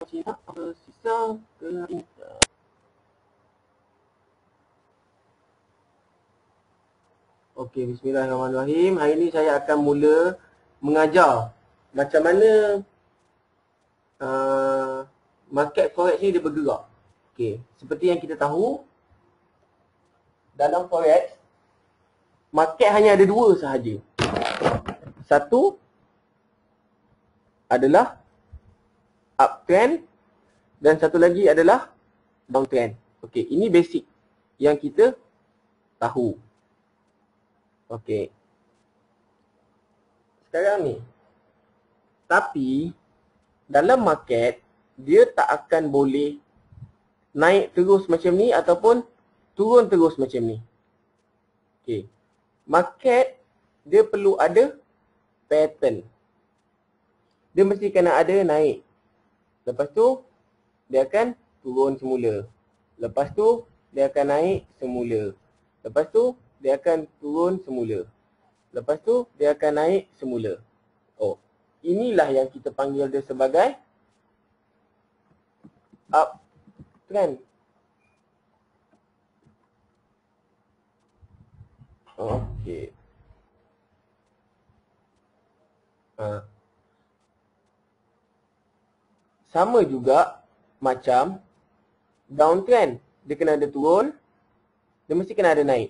Cina bersisa ke hari ini. Okey, bismillahirrahmanirrahim. Hari ini saya akan mula mengajar macam mana market forex ni dia bergerak. Okey, seperti yang kita tahu, dalam forex market hanya ada dua sahaja. Satu adalah uptrend dan satu lagi adalah downtrend. Okey, ini basic yang kita tahu. Okey. Sekarang ni, tapi dalam market dia tak akan boleh naik terus macam ni ataupun turun terus macam ni. Okey. Market dia perlu ada pattern. Dia mesti kena ada naik. Lepas tu dia akan turun semula. Lepas tu dia akan naik semula. Lepas tu dia akan turun semula. Lepas tu dia akan naik semula. Oh, inilah yang kita panggil dia sebagai uptrend. Okey. Sama juga macam downtrend. Dia kena ada turun, dia mesti kena ada naik.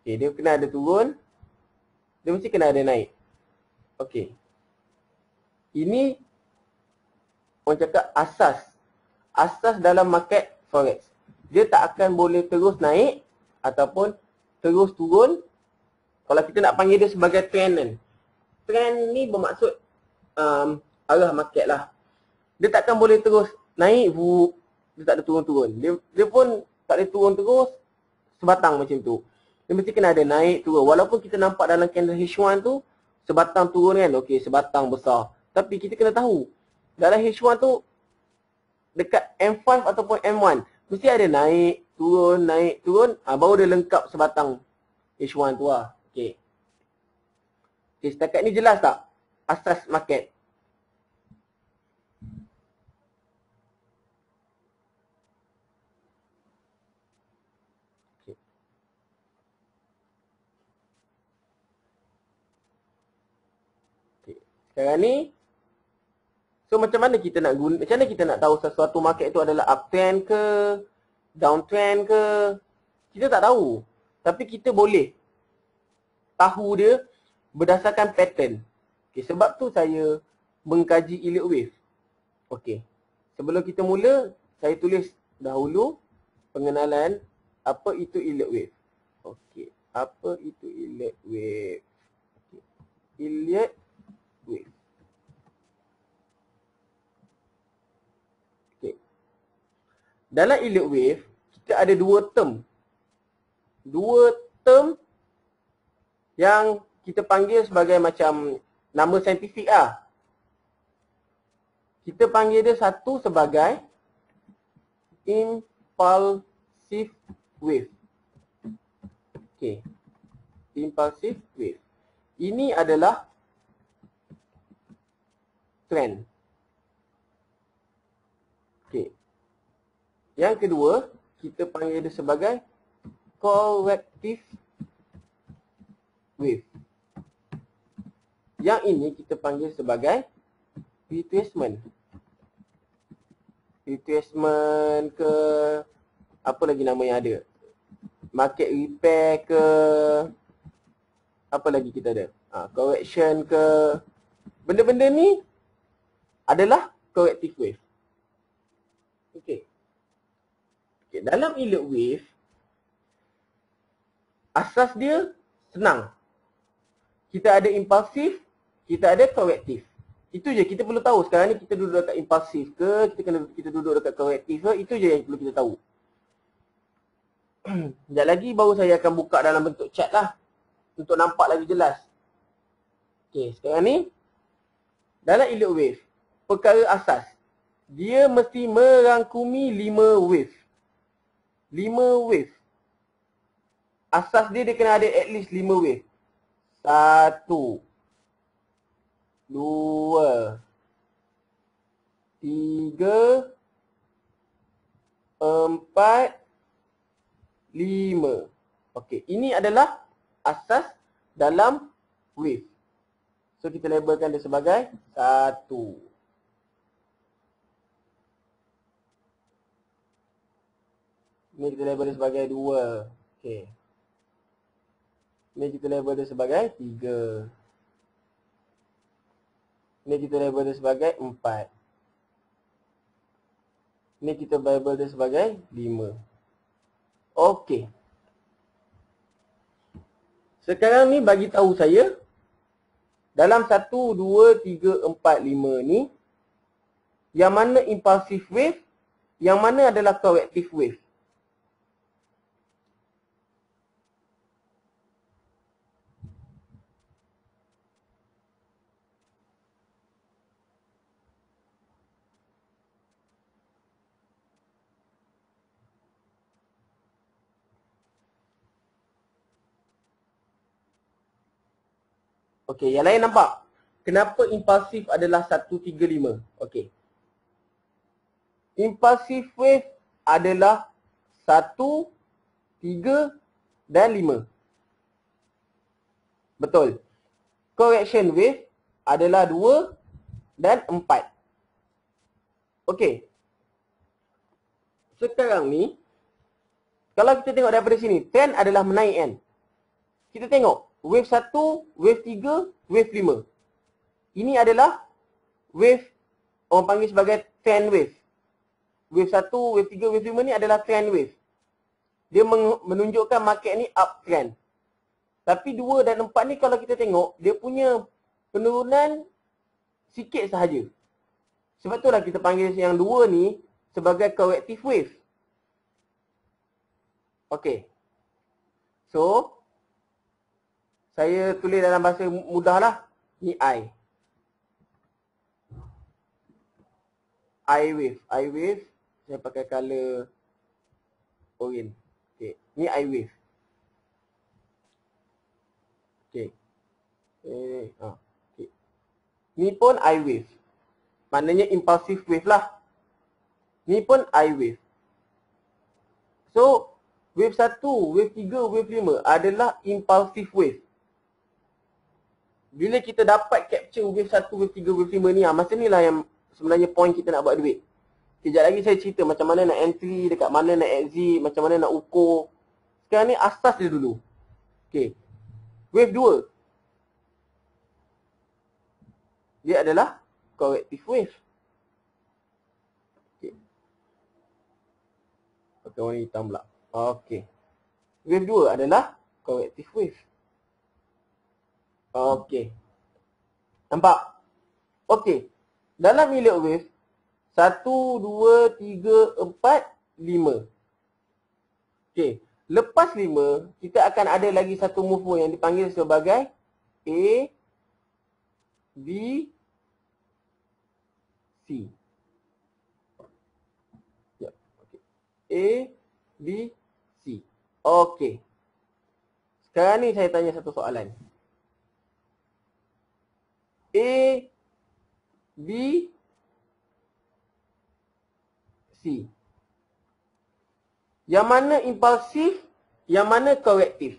Okey, dia kena ada turun, dia mesti kena ada naik. Okey. Ini orang cakap asas. Asas dalam market forex. Dia tak akan boleh terus naik ataupun terus turun. Kalau kita nak panggil dia sebagai trend kan. Trend ni bermaksud arah market lah. Dia takkan boleh terus naik, dia tak ada turun-turun. Dia pun tak ada turun terus sebatang macam tu. Dia mesti kena ada naik turun. Walaupun kita nampak dalam candle H1 tu sebatang turun kan. Okey, sebatang besar. Tapi kita kena tahu dalam H1 tu dekat M5 ataupun M1 mesti ada naik turun, baru dia lengkap sebatang H1 tu lah. Okey. Okey, setakat ni jelas tak asas market? Sekarang ni, so macam mana kita nak guna, macam mana kita nak tahu sesuatu market itu adalah uptrend ke, downtrend ke? Kita tak tahu. Tapi kita boleh tahu dia berdasarkan pattern. Okay, sebab tu saya mengkaji elliott wave. Okey. Sebelum kita mula, saya tulis dahulu pengenalan apa itu elliott wave. Okey, apa itu elliott wave? Okay. Elliott wave. Okay. Dalam elliott wave, kita ada dua term. Dua term yang kita panggil sebagai macam nama saintifik lah. Kita panggil dia satu sebagai impulsive wave. Okay. Impulsive wave. Ini adalah trend. Okay. Yang kedua, kita panggil dia sebagai corrective wave. Yang ini kita panggil sebagai retracement. Retracement ke apa lagi nama yang ada? Market repair ke apa lagi kita ada? Correction ke. Benda-benda ni adalah corrective wave. Okey. Okay, dalam elliott wave asas dia senang. Kita ada impulsif, kita ada korektif. Itu je kita perlu tahu. Sekarang ni kita duduk dekat impulsif ke, kita duduk dekat korektif ke, itu je yang perlu kita tahu. Sekejap lagi baru saya akan buka dalam bentuk chat lah untuk nampak lagi jelas. Okey, sekarang ni dalam elliott wave, perkara asas dia mesti merangkumi 5 wave. 5 wave. Asas dia kena ada at least 5 wave. 1, 2, 3, 4, 5. Okey, ini adalah asas dalam wave. So kita labelkan dia sebagai 1. Ini kita label dia sebagai 2. Okey. Ini kita label dia sebagai 3. Ini kita label dia sebagai 4. Ini kita label dia sebagai 5. Okey. Sekarang ni bagi tahu saya dalam 1, 2, 3, 4, 5 ni yang mana impulsive wave, yang mana adalah corrective wave. Okey, yang lain nampak? Kenapa impulsif adalah 1, 3, 5? Okey. Impulsive wave adalah 1, 3 dan 5. Betul. Correction wave adalah 2 dan 4. Okey. Sekarang ni, kalau kita tengok daripada sini, trend adalah menaik kan? Kita tengok, wave 1, wave 3, wave 5. Ini adalah wave, orang panggil sebagai trend wave. Wave 1, wave 3, wave 5 ni adalah trend wave. Dia menunjukkan market ni uptrend. Tapi 2 dan 4 ni kalau kita tengok, dia punya penurunan sikit sahaja. Sebab itulah kita panggil yang 2 ni sebagai corrective wave. Okey. So, saya tulis dalam bahasa mudah lah. Ni I. I wave. I wave. Saya pakai color orange. Okay. Ni I wave. Okay. Okay. Ni pun I wave. Maknanya impulsive wave lah. Ni pun I wave. So, wave 1, wave 3, wave 5 adalah impulsive wave. Bila kita dapat capture wave 1, wave 3, wave 5 ni, masa ni lah yang sebenarnya point kita nak buat duit. Kejap lagi saya cerita macam mana nak entry, dekat mana nak exit, macam mana nak ukur. Sekarang ni asas dia dulu. Okay. Wave 2. Dia adalah corrective wave. Okay. Okay, warna hitam pula. Okay. Wave 2 adalah corrective wave. Okey. Nampak? Okey. Dalam Elliott wave 1, 2, 3, 4, 5. Okey. Lepas 5, kita akan ada lagi satu movement yang dipanggil sebagai A, B, C. Ya, okey. A, B, C. Okey. Sekarang ni saya tanya satu soalan. A, B, C. Yang mana impulsif, yang mana korektif?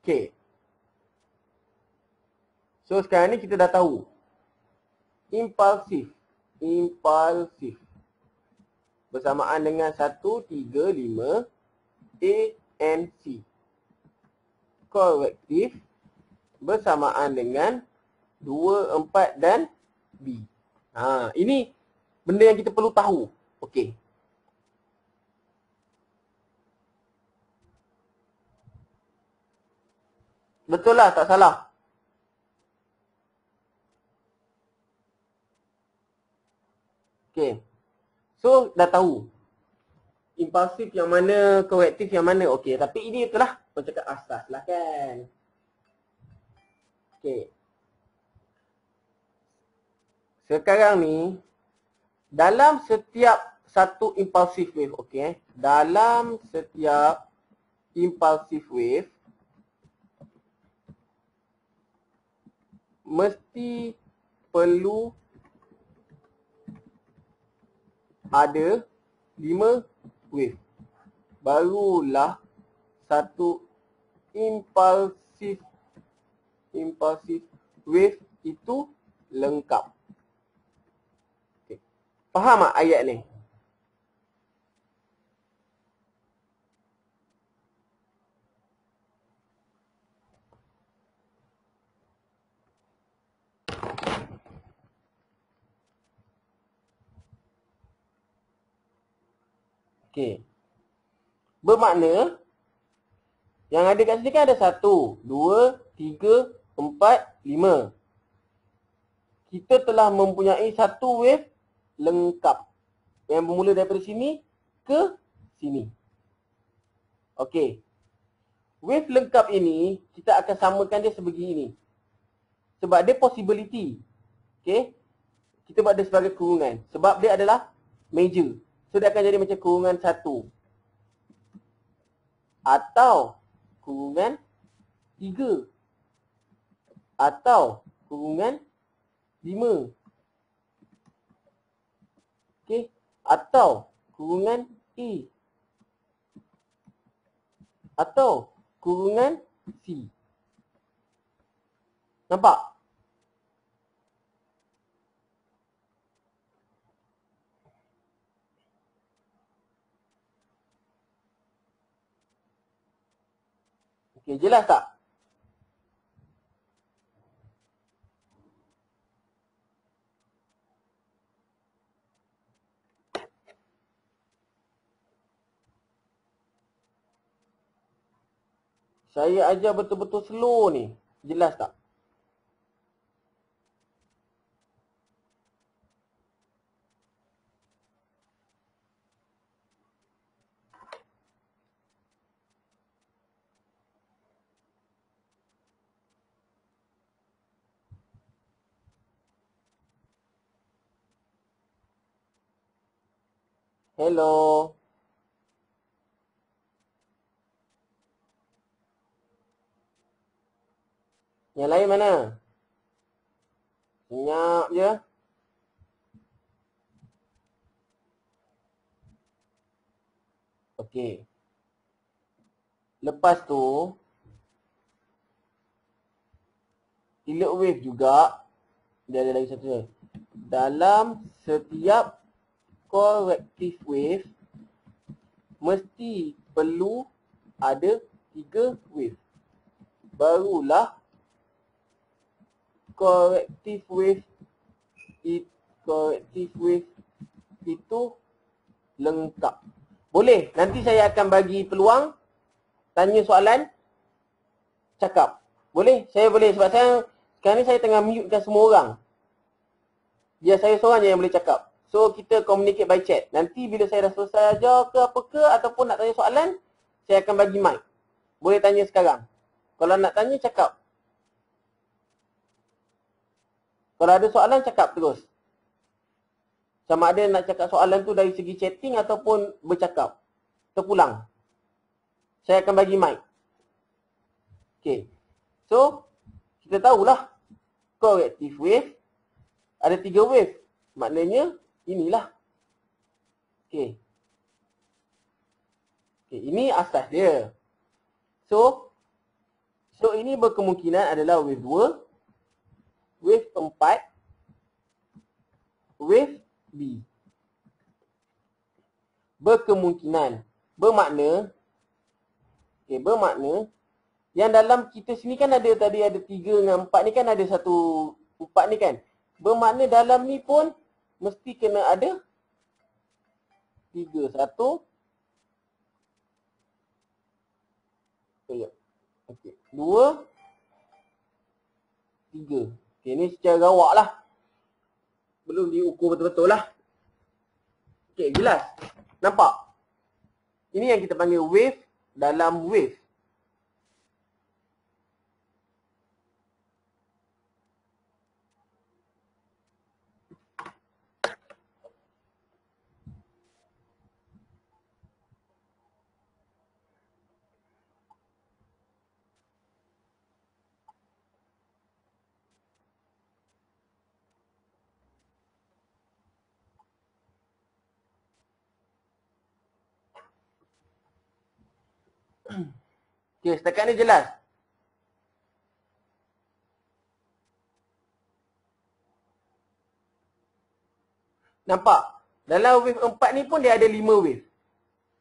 Okay. So sekarang ni kita dah tahu. Impulsif. Impulsif. Bersamaan dengan 1, 3, 5. A and C. Korektif. Bersamaan dengan 2, 4 dan B. Ini benda yang kita perlu tahu. Okey. Betul lah, tak salah. Okay. So, dah tahu. Impulsif yang mana, korektif yang mana. Okay. Tapi ini itulah, orang cakap asas lah kan. Okay. Sekarang ni, dalam setiap satu impulsive wave, okey dalam setiap impulsive wave mesti perlu ada 5 wave. Barulah satu impulsive wave itu lengkap. Okay. Faham tak ayat ni? Okey. Bermakna yang ada kat sini kan ada 1, 2, 3, 4, 5. Kita telah mempunyai satu wave lengkap yang bermula daripada sini ke sini. Okey. Wave lengkap ini kita akan samakan dia sebegini. Sebab dia possibility. Okey. Kita buat dia sebagai kurungan. Sebab dia adalah major. So dia akan jadi macam kurungan 1. Atau kurungan 3. Atau kurungan 5. Okey. Atau kurungan A. Atau kurungan C. Nampak? Okey, jelas tak? Saya ajar betul-betul slow ni. Jelas tak? Hello. Yang lain mana? Senyap je. Okey. Lepas tu, elect wave juga. Dia ada lagi satu. Dalam setiap corrective wave, mesti perlu ada 3 wave. Barulah corrective wave itu lengkap. Boleh, nanti saya akan bagi peluang tanya soalan, cakap. Boleh? Saya boleh sebab sekarang ni saya tengah mutekan semua orang. Biar saya seorang je yang boleh cakap. So kita communicate by chat. Nanti bila saya dah selesai ajar ke apa ke ataupun nak tanya soalan, saya akan bagi mic. Boleh tanya sekarang. Kalau nak tanya, cakap. Kalau ada soalan, cakap terus. Sama ada nak cakap soalan tu dari segi chatting ataupun bercakap. Terpulang. Saya akan bagi mic. Okay. So, kita tahulah. Corrective wave. Ada 3 wave. Maknanya, inilah. Okay. Okay, ini asas dia. So ini berkemungkinan adalah wave 2, wave 4, wave B. Berkemungkinan. Bermakna, okay, bermakna yang dalam kita sini kan ada tadi ada 3 dengan 4 ni kan ada 1, 4 ni kan. Bermakna dalam ni pun mesti kena ada 3. 1. Okay. 2, 3. Okay, ni secara rawak lah. Belum diukur betul-betul lah. Okay, jelas? Nampak? Ini yang kita panggil wave dalam wave. Okey, setakat ni jelas. Nampak? Dalam wave 4 ni pun dia ada 5 wave.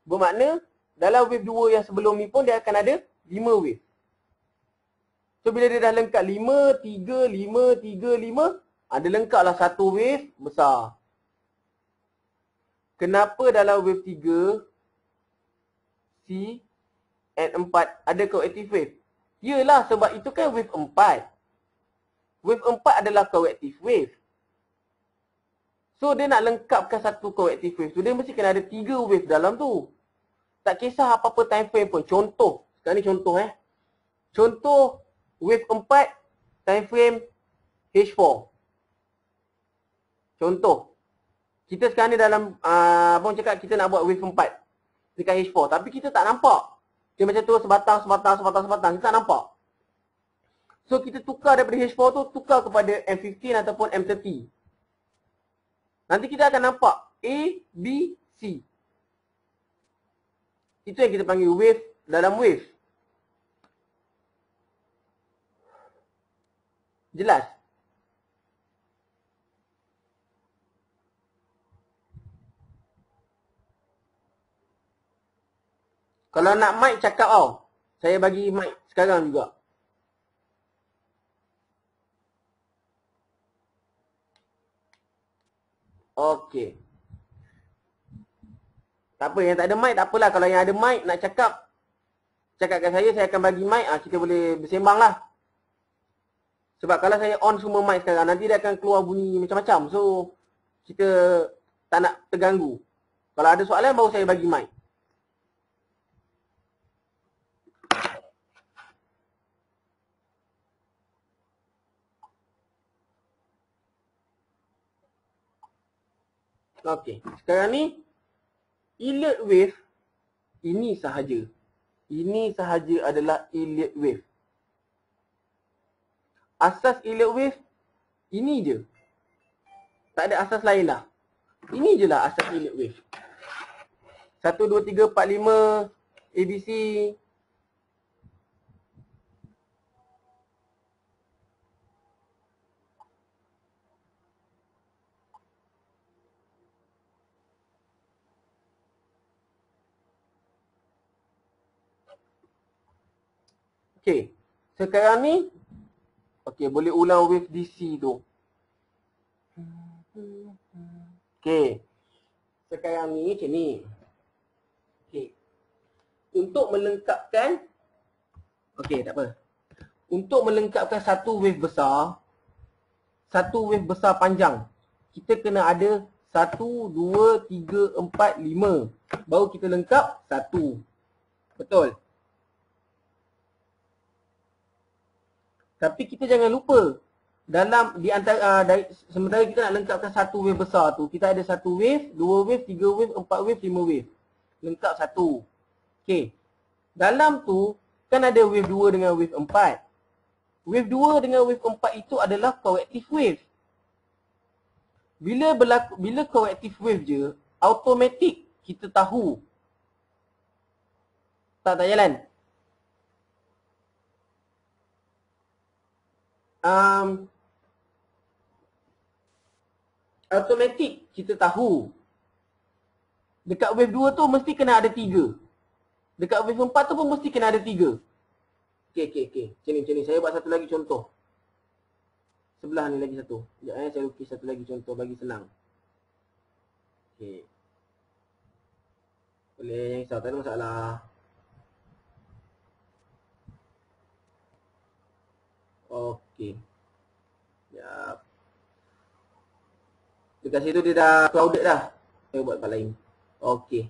Bermakna dalam wave 2 yang sebelum ni pun dia akan ada 5 wave. So bila dia dah lengkap 5, 3, 5, 3, 5, dia lengkaplah satu wave besar. Kenapa dalam wave 3 C and 4 ada coactive wave? Yelah, sebab itu kan wave 4. Wave 4 adalah coactive wave. So dia nak lengkapkan satu coactive wave tu, dia mesti kena ada 3 wave dalam tu. Tak kisah apa-apa time frame pun. Contoh, sekarang ni contoh Contoh wave 4 time frame H4. Contoh. Kita sekarang ni dalam abang cakap kita nak buat wave 4 dekat H4, tapi kita tak nampak. Dia macam tu sebatang. Kita tak nampak. So kita tukar daripada H4 tu tukar kepada M15 ataupun M30. Nanti kita akan nampak A, B, C. Itu yang kita panggil wave dalam wave. Jelas? Kalau nak mic cakap tau. Saya bagi mic sekarang juga. Okey. Tak apa, yang tak ada mic tak apalah. Kalau yang ada mic nak cakap kat saya akan bagi mic. Kita boleh bersembang lah. Sebab kalau saya on semua mic sekarang, nanti dia akan keluar bunyi macam-macam. So, kita tak nak terganggu. Kalau ada soalan, baru saya bagi mic. Okey, sekarang ni Elliott wave ini sahaja. Ini sahaja adalah Elliott wave. Asas Elliott wave ini je. Tak ada asas lain lah. Ini je lah asas Elliott wave. 1, 2, 3, 4, 5 ABC. Okey, sekarang ni okey, boleh ulang wave DC tu. Okey. Sekarang ni macam ni. Okey. Untuk melengkapkan okey, tak apa. Untuk melengkapkan satu wave besar panjang, kita kena ada 1, 2, 3, 4, 5. Baru kita lengkap 1. Betul? Tapi kita jangan lupa, dalam di antara sementara kita nak lengkapkan satu wave besar tu, kita ada 1 wave, 2 wave, 3 wave, 4 wave, 5 wave. Lengkap 1. Okey. Dalam tu kan ada wave 2 dengan wave 4. Wave 2 dengan wave 4 itu adalah coactive wave. Bila coactive wave je, automatik kita tahu. Tak jalan. Automatik kita tahu dekat wave 2 tu mesti kena ada 3. Dekat wave 4 tu pun mesti kena ada 3. Okey. Macam ni. Saya buat satu lagi contoh. Sebelah ni lagi satu. Sekejap saya lukis satu lagi contoh bagi senang. Okey. Boleh, jangan risau, tak ada masalah. Okey. Sekejap. Dekat situ dia dah crowded dah. Saya buat tempat lain. Okey.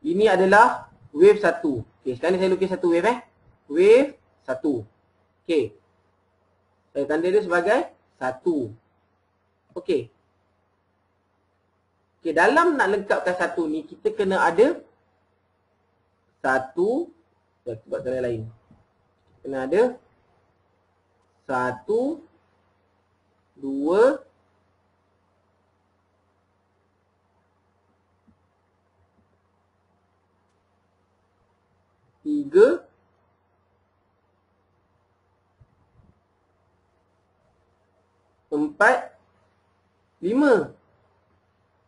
Ini adalah wave 1. Okey, sekarang ni saya lukis satu wave Wave 1. Okey. Saya tanda dia sebagai 1. Okey. Okey, dalam nak lengkapkan 1 ni kita kena ada 1. Kita buat tanda lain. Kena ada 1, 2, 3, 3, 4, 5.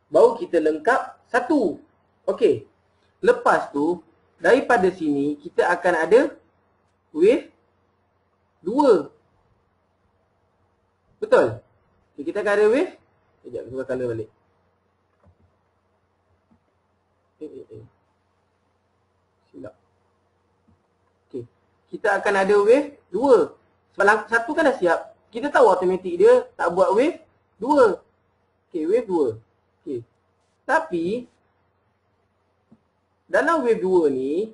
Baru kita lengkap 1. Okey. Lepas tu, daripada sini kita akan ada wave 2. Betul? Okay, kita akan ada wave. Sekejap, kita color balik. Silap. Okay. Kita akan ada wave 2. Sebab 1 kan dah siap. Kita tahu automatik dia tak buat wave 2. Okay, wave 2. Okay. Tapi dalam wave 2 ni,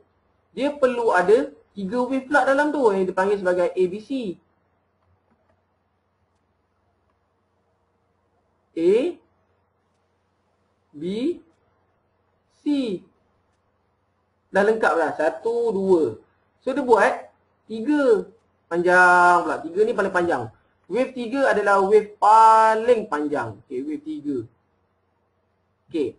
dia perlu ada 3 wave pula dalam tu yang dipanggil sebagai ABC. A, B, C. Dah lengkap dah. 1, 2. So dia buat 3. Panjang pula. 3 ni paling panjang. Wave 3 adalah wave paling panjang. Okay, wave 3. Okay.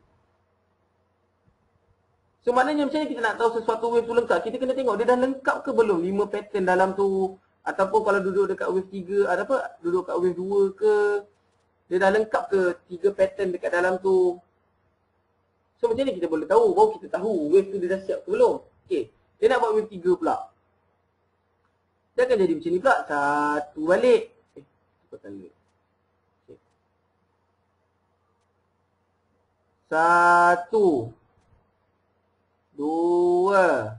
So maknanya macam mana kita nak tahu sesuatu wave tu lengkap? Kita kena tengok dia dah lengkap ke belum 5 pattern dalam tu. Ataupun kalau duduk dekat wave 3, ada apa? Duduk kat wave 2 ke? Dia dah lengkap ke 3 pattern dekat dalam tu? So macam ni kita boleh tahu. Baru kita tahu wave tu dia dah siap ke belum. Okay. Dia nak buat wave 3 pula. Dia akan jadi macam ni pula. 1 balik. Cepatkan dulu. Okay. 1, 2,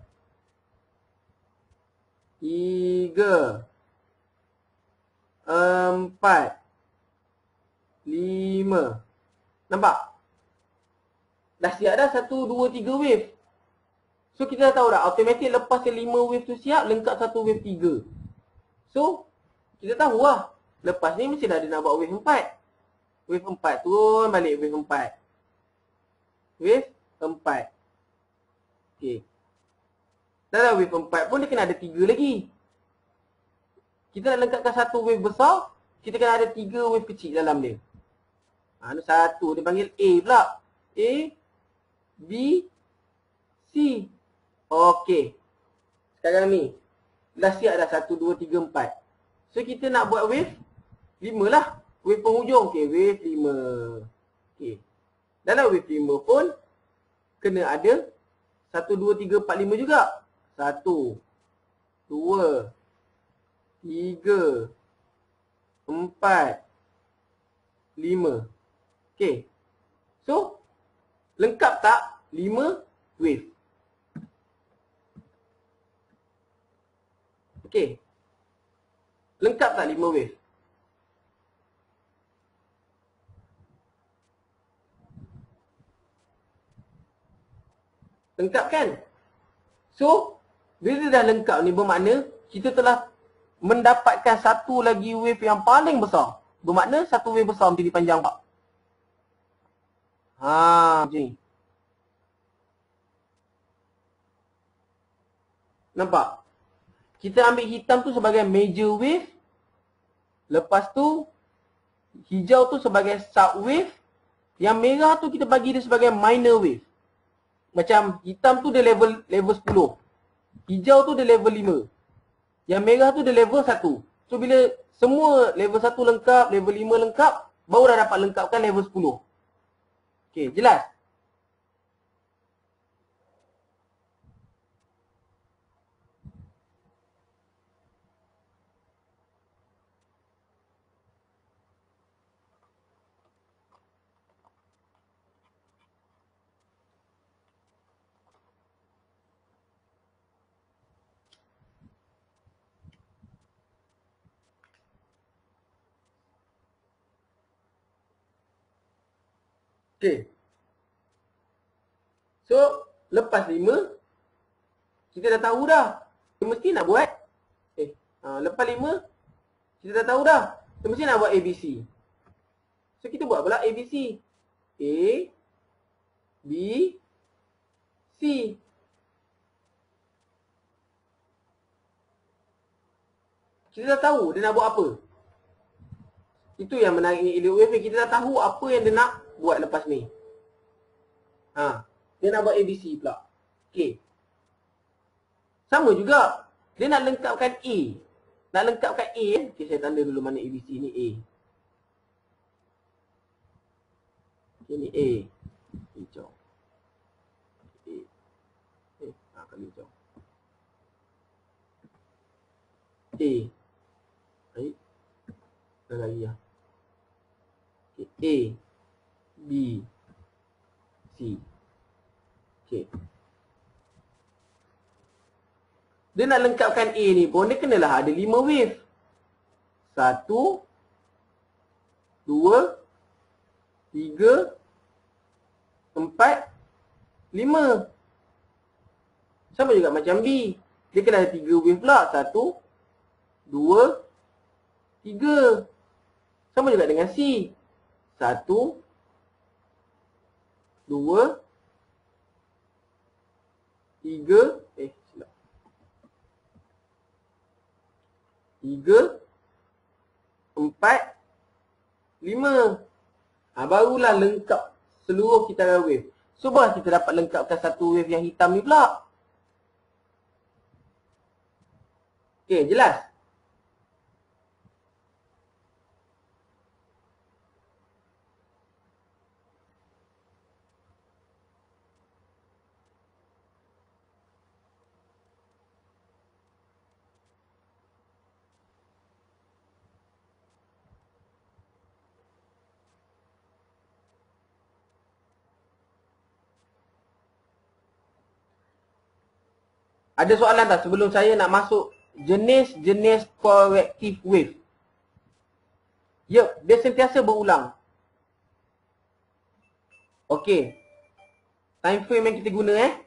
3, 4, 5. Nampak? Dah siap dah 1, 2, 3 wave. So kita dah tahu dah automatik lepas yang 5 wave tu siap, lengkap 1 wave 3. So kita tahu lah. Lepas ni mesti dah ada nak buat wave 4. Wave 4 turun balik wave 4. Wave 4. Okay. Dalam wave 4 pun dia kena ada 3 lagi. Kita nak lengkapkan 1 wave besar, kita kena ada 3 wave kecil dalam dia. Ni 1. Dia panggil A pula. A, B, C. Okey. Sekarang ni. Dah siap dah 1, 2, 3, 4. So kita nak buat wave 5 lah. Wave penghujung. Okey, wave 5. Okey. Dalam wave 5 pun kena ada 1, 2, 3, 4, 5 juga. 1, 2, 3, 4, 5. Okey. So, lengkap tak 5 wave? Okey. Lengkap tak 5 wave? Lengkap kan? So, bila dia dah lengkap ni bermakna kita telah mendapatkan satu lagi wave yang paling besar. Bermakna satu wave besar menjadi panjang tak? Macam ni. Nampak? Kita ambil hitam tu sebagai major wave. Lepas tu hijau tu sebagai sub wave. Yang merah tu kita bagi dia sebagai minor wave. Macam hitam tu dia level 10. Hijau tu dia level 5. Yang merah tu dia level 1. So bila semua level 1 lengkap, level 5 lengkap, baru dah dapat lengkapkan level 10. Okey, jelas? Okey. So, lepas 5, kita dah tahu dah. Kita mesti nak buat. Lepas 5, kita dah tahu dah. Kita mesti nak buat ABC. So, kita buat pula ABC. A, B, C. Kita dah tahu dia nak buat apa. Itu yang menariknya elite wave. Kita dah tahu apa yang dia nak buat lepas ni. Dia nak buat ABC pula. Okey. Sama juga. Dia nak lengkapkan A. Nak lengkapkan A kan. Okay, saya tanda dulu mana ABC ni A. Okay, ni A. Hijau. A. Kali hijau. A. Baik. Dah lagi lah. Okay. A. B. C. Okay. Dia nak lengkapkan A ni pun, dia kenalah ada 5 wave. 1, 2, 3, 4, 5. Sama juga macam B. Dia kena ada 3 wave pula. 1, 2, 3. Sama juga dengan C. 1, 2, 3, 3, 4, 5. Barulah lengkap seluruh kitaran wave. So baru kita dapat lengkapkan satu wave yang hitam ni pula. Okay, jelas? Ada soalan tak sebelum saya nak masuk jenis-jenis corrective wave? Yup, dia sentiasa berulang. Okey. Time frame yang kita guna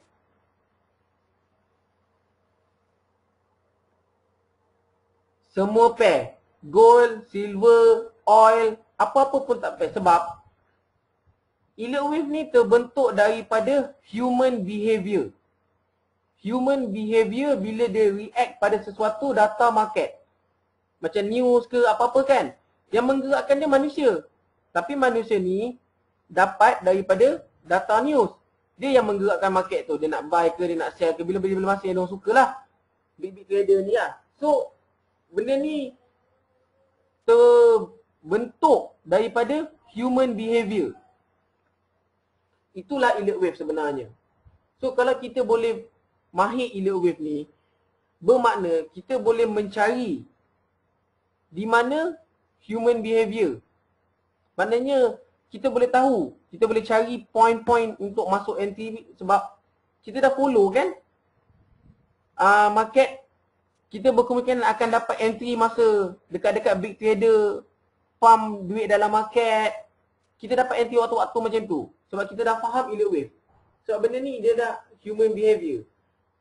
semua pair. Gold, silver, oil, apa-apa pun tak pair. Sebab elliott wave ni terbentuk daripada human behavior. Human behavior bila dia react pada sesuatu data market. Macam news ke apa-apa kan. Yang menggerakkan dia manusia. Tapi manusia ni dapat daripada data news. Dia yang menggerakkan market tu. Dia nak buy ke, dia nak sell ke. Bila-bila masa yang dia suka lah. Big-big trader ni lah. So, benda ni terbentuk daripada human behavior. Itulah elliott wave sebenarnya. So, kalau kita boleh mahir elliott wave ni, bermakna kita boleh mencari di mana human behavior. Maknanya kita boleh tahu, kita boleh cari point-point untuk masuk entry sebab kita dah follow kan market. Kita berkemungkinan akan dapat entry masa dekat-dekat big trader pump duit dalam market. Kita dapat entry waktu-waktu macam tu sebab kita dah faham elliott wave. Sebab benda ni dia dah human behavior.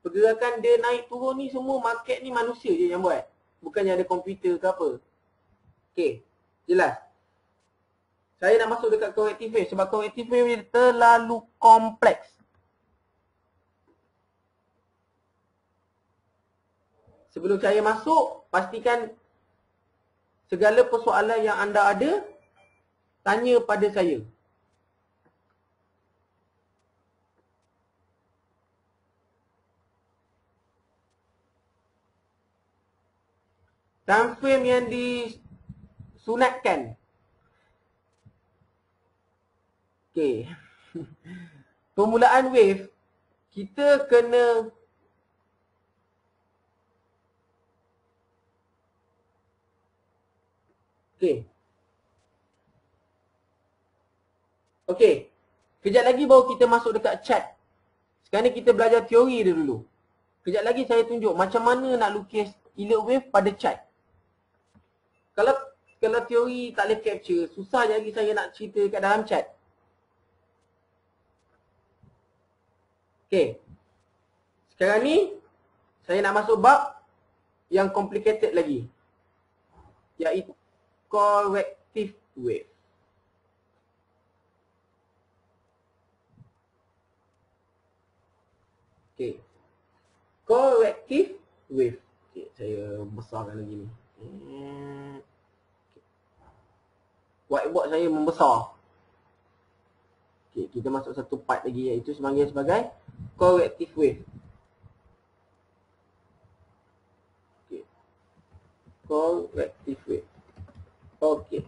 Pergerakan dia naik turun ni semua market ni manusia je yang buat. Bukannya ada komputer ke apa. Okay, jelas. Saya nak masuk dekat corrective wave sebab corrective wave ni terlalu kompleks. Sebelum saya masuk, pastikan segala persoalan yang anda ada, tanya pada saya. Time frame yang disunatkan. Okey. Permulaan wave, kita kena Okey. Kejap lagi baru kita masuk dekat chart. Sekarang ni kita belajar teori dia dulu. Kejap lagi saya tunjuk macam mana nak lukis elliott wave pada chart. Kalau teori tak boleh capture, susah je lagi saya nak cerita kat dalam chat. Okay. Sekarang ni, saya nak masuk bab yang complicated lagi. Iaitu corrective wave. Okay. Corrective wave. Okay, saya besarkan lagi ni. Whiteboard saya membesar. Okay, kita masuk satu part lagi iaitu sebagai corrective wave. corrective wave. Okey.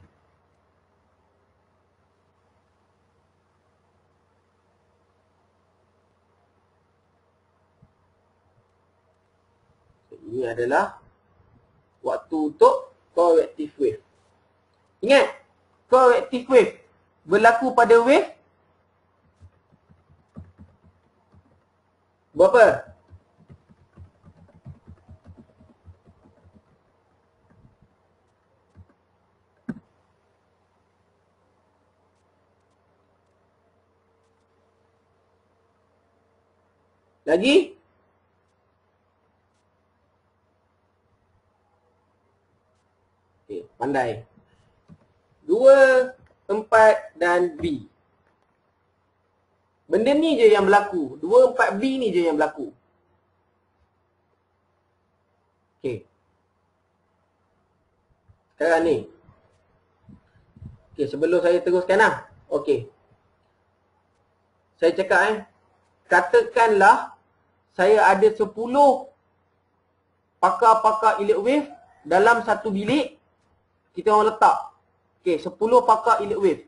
Ini adalah waktu untuk corrective wave. Ingat, corrective wave berlaku pada wave berapa? Lagi? Okey, pandai. 2, 4 dan B. Benda ni je yang berlaku. 2, 4, B ni je yang berlaku. Okey. Sekarang ni. Okey, sebelum saya teruskan lah. Okey. Saya cakap katakanlah saya ada 10 pakar-pakar elect wave dalam satu bilik. Kita orang letak. Okey, 10 pakar elect wave.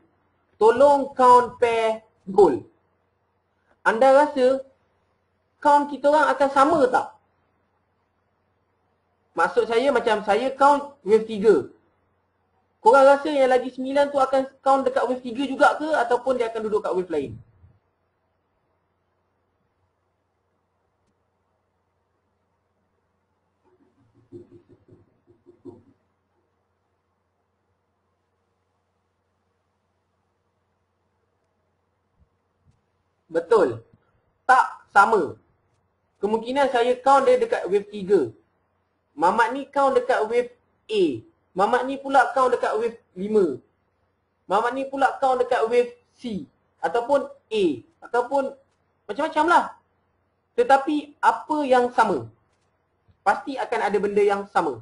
Tolong count pair gold. Anda rasa count kita orang akan sama tak? Maksud saya macam saya count wave 3. Korang rasa yang lagi 9 tu akan count dekat wave 3 juga ke? Ataupun dia akan duduk kat wave lain? Betul. Tak sama. Kemungkinan saya count dia dekat wave 3. Mamat ni count dekat wave A. Mamat ni pula count dekat wave 5. Mamat ni pula count dekat wave C. Ataupun A. Ataupun macam-macam lah. Tetapi apa yang sama? Pasti akan ada benda yang sama.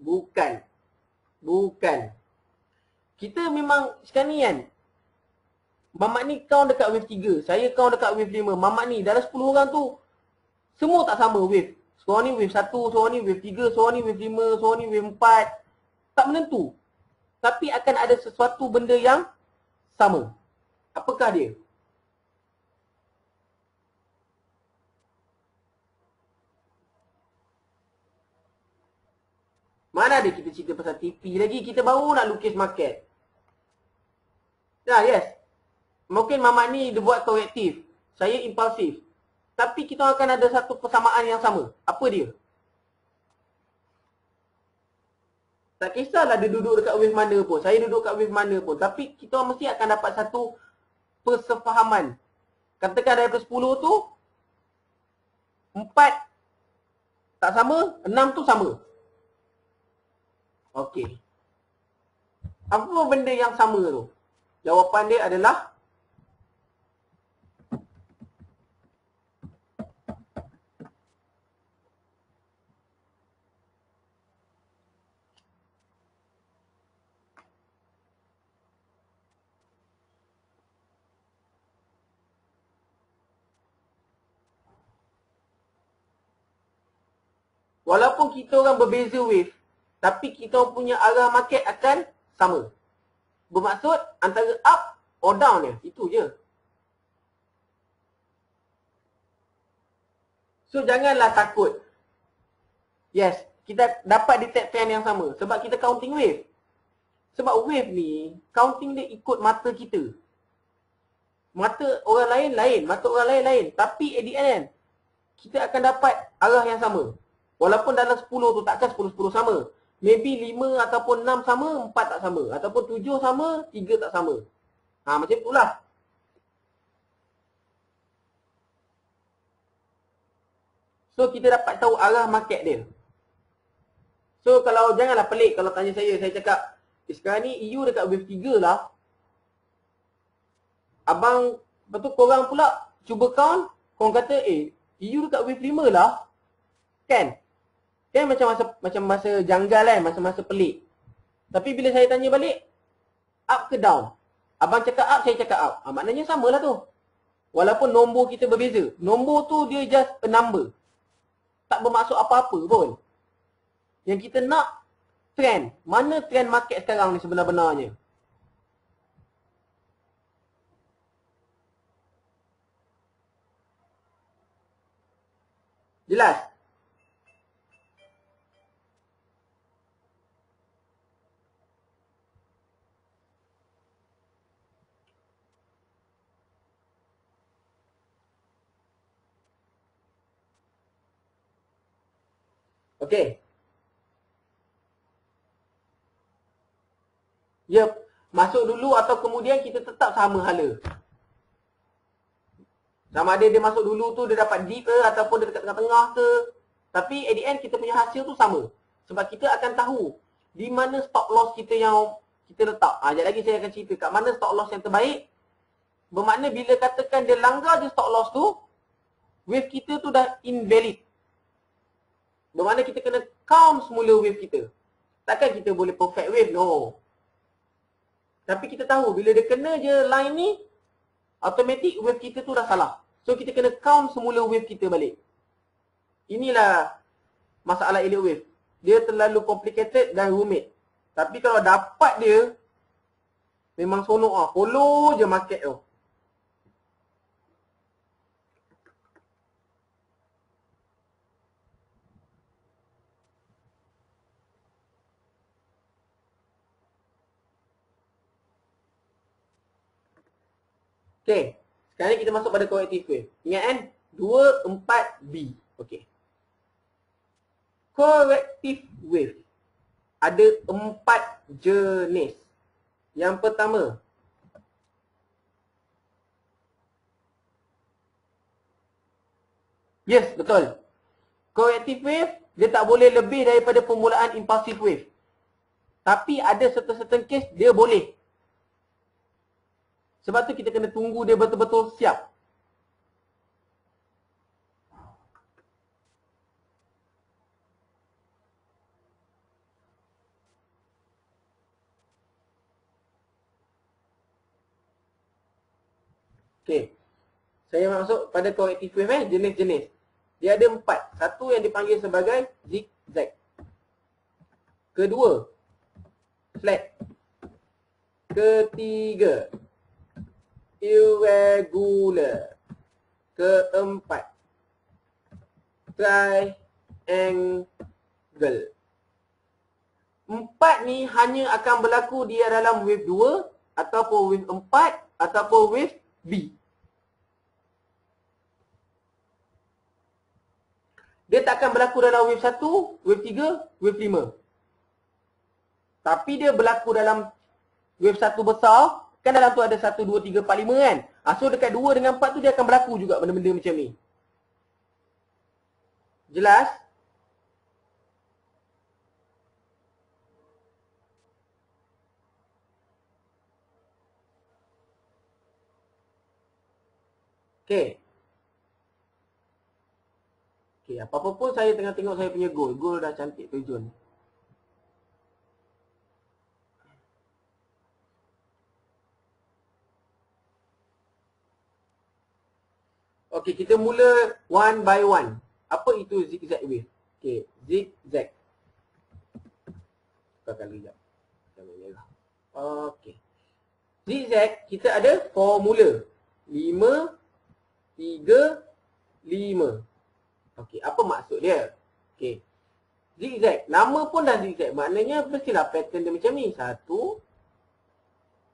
Bukan. Bukan. Kita memang sekarang ni kan, Mamat ni count dekat wave 3. Saya count dekat wave 5. Mamat ni dalam 10 orang tu, semua tak sama wave. Seorang ni wave 1, seorang ni wave 3, seorang ni wave 5, seorang ni wave 4. Tak menentu. Tapi akan ada sesuatu benda yang sama. Apakah dia? Mana ada kita cerita pasal TP lagi? Kita baru nak lukis market. Yes. Mungkin Mamat ni dia buat korektif. Saya impulsif. Tapi kita akan ada satu persamaan yang sama. Apa dia? Tak kisahlah dia duduk dekat wave mana pun. Saya duduk kat wave mana pun. Tapi kita mesti akan dapat satu persefahaman. Katakan daripada 10 tu, 4 tak sama, 6 tu sama. Okey. Apa benda yang sama tu? Jawapan dia adalah walaupun kita orang berbeza wave, tapi kita orang punya arah market akan sama. Bermaksud antara up or down dia. Itu je. So janganlah takut. Yes, kita dapat detect trend yang sama. Sebab kita counting wave. Sebab wave ni, counting dia ikut mata kita. Mata orang lain lain. Mata orang lain lain. Tapi at the end, kita akan dapat arah yang sama. Walaupun dalam 10 tu takkan 10-10 sama. Maybe 5 ataupun 6 sama, 4 tak sama. Ataupun 7 sama, 3 tak sama. Macam itulah. So kita dapat tahu arah market dia. So kalau janganlah pelik kalau tanya saya cakap, sekarang ni EU dekat wave 3 lah. Abang, lepas tu korang pula cuba count, korang kata EU dekat wave 5 lah. Kan? Kan macam masa janggal kan, masa-masa pelik. Tapi bila saya tanya balik, up ke down? Abang cakap up, saya cakap up. Maknanya samalah tu. Walaupun nombor kita berbeza. Nombor tu dia just a number. Tak bermaksud apa-apa pun. Yang kita nak trend. Mana trend market sekarang ni sebenar-benarnya? Jelas? Okey. Ya, masuk dulu atau kemudian kita tetap sama hala. Sama ada dia masuk dulu tu dia dapat deep ke ataupun dia dekat tengah-tengah ke. Tapi at the end kita punya hasil tu sama. Sebab kita akan tahu di mana stop loss kita yang kita letak. Sekejap lagi saya akan cerita kat mana stop loss yang terbaik. Bermakna bila katakan dia langgar je stop loss tu, wave kita tu dah invalid. Bermakna kita kena count semula wave kita. Takkan kita boleh perfect wave, no. Tapi kita tahu bila dia kena je line ni, automatic wave kita tu dah salah. So kita kena count semula wave kita balik. Inilah masalah elliott wave. Dia terlalu complicated dan rumit. Tapi kalau dapat dia, memang sonok lah. Follow je market tu. Okay. Sekarang ni kita masuk pada corrective wave. Ingat kan? 2, 4, B. Okay. Corrective wave. Ada 4 jenis. Yang pertama. Yes, betul. Corrective wave, dia tak boleh lebih daripada permulaan impulsive wave. Tapi ada certain case, dia boleh. Sebab tu kita kena tunggu dia betul-betul siap. Okey. Saya masuk pada corrective wave jenis-jenis. Dia ada 4. Satu yang dipanggil sebagai zigzag. Kedua, flat. Ketiga, irregular. Keempat, triangle. 4 ni hanya akan berlaku dia dalam wave 2 ataupun wave 4 ataupun wave B. Dia tak akan berlaku dalam wave 1, wave 3, wave 5. Tapi dia berlaku dalam wave 1 besar. Kan dalam tu ada 1, 2, 3, 4, 5 kan. So dekat 2 dengan 4 tu dia akan berlaku juga benda-benda macam ni. Jelas? Okay. Okay, apa-apa pun saya tengah tengok saya punya goal. Goal dah cantik terjun. Okay, kita mula one by one. Apa itu zigzag wave? Okay, zigzag. Tukar kali sekejap. Okay. Zigzag, kita ada formula. 5, 3, 5. Okay, apa maksud dia? Okay. Zigzag, nama pun dah zigzag. Maknanya mestilah pattern dia macam ni. 1.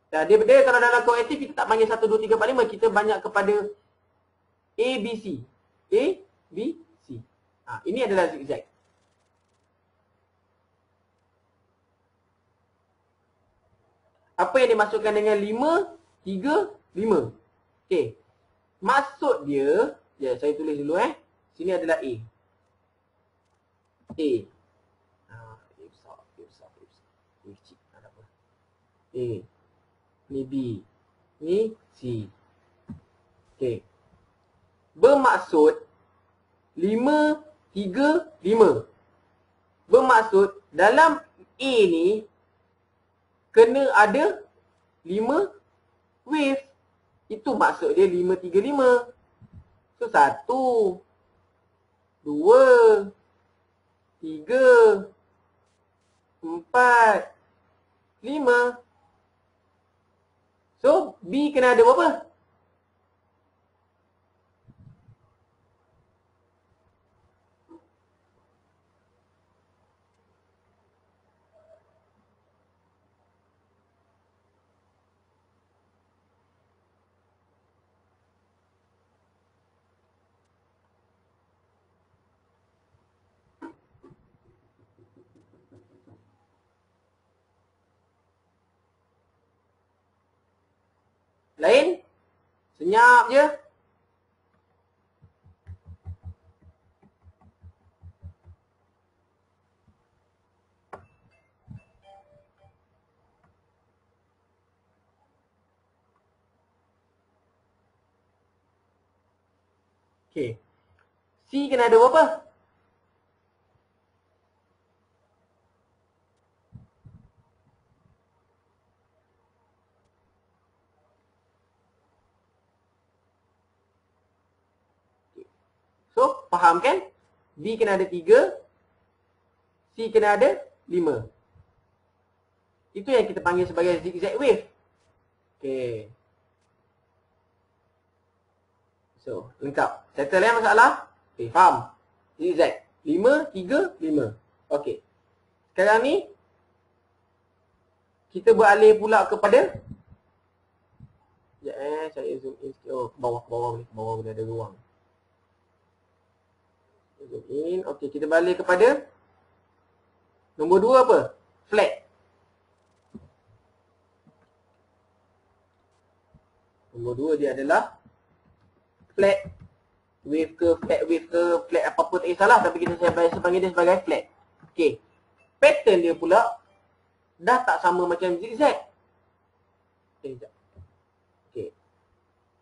Dia kalau dalam corrective kita tak panggil 1, 2, 3, 4, 5. Kita banyak kepada A, B, C. A, B, C. Ini adalah zigzag. Apa yang dimasukkan dengan 5, 3, 5. Okay. Maksud dia, saya tulis dulu Sini adalah A. A. A besar. Ni kecil. Tak apa. A. Ni B. Ni C. Okay. Bermaksud 5, 3, 5. Bermaksud dalam A ni kena ada 5 wave. Itu maksud dia 535. So 1, 2, 3, 4, 5. So B kena ada berapa? Lain? Senyap je. Okay. C kena ada berapa? So, faham kan? B kena ada 3, C kena ada 5. Itu yang kita panggil sebagai zigzag wave. Okay. So, lengkap. Settle ya masalah? Okay, faham? Zigzag. 5, 3, 5. Okay. Sekarang ni, kita beralih pula kepada sekejap saya zoom in. Oh, ke bawah boleh. Ke bawah boleh ada ruang. Zoom in. Okey, kita balik kepada nombor 2 apa? Flat. Nombor 2 dia adalah flat wave ke, flat wave ke, flat apa-apa tak kisahlah, tapi kita biasa panggil dia sebagai flat. Okey. Pattern dia pula dah tak sama macam zigzag. Sekejap. Okey.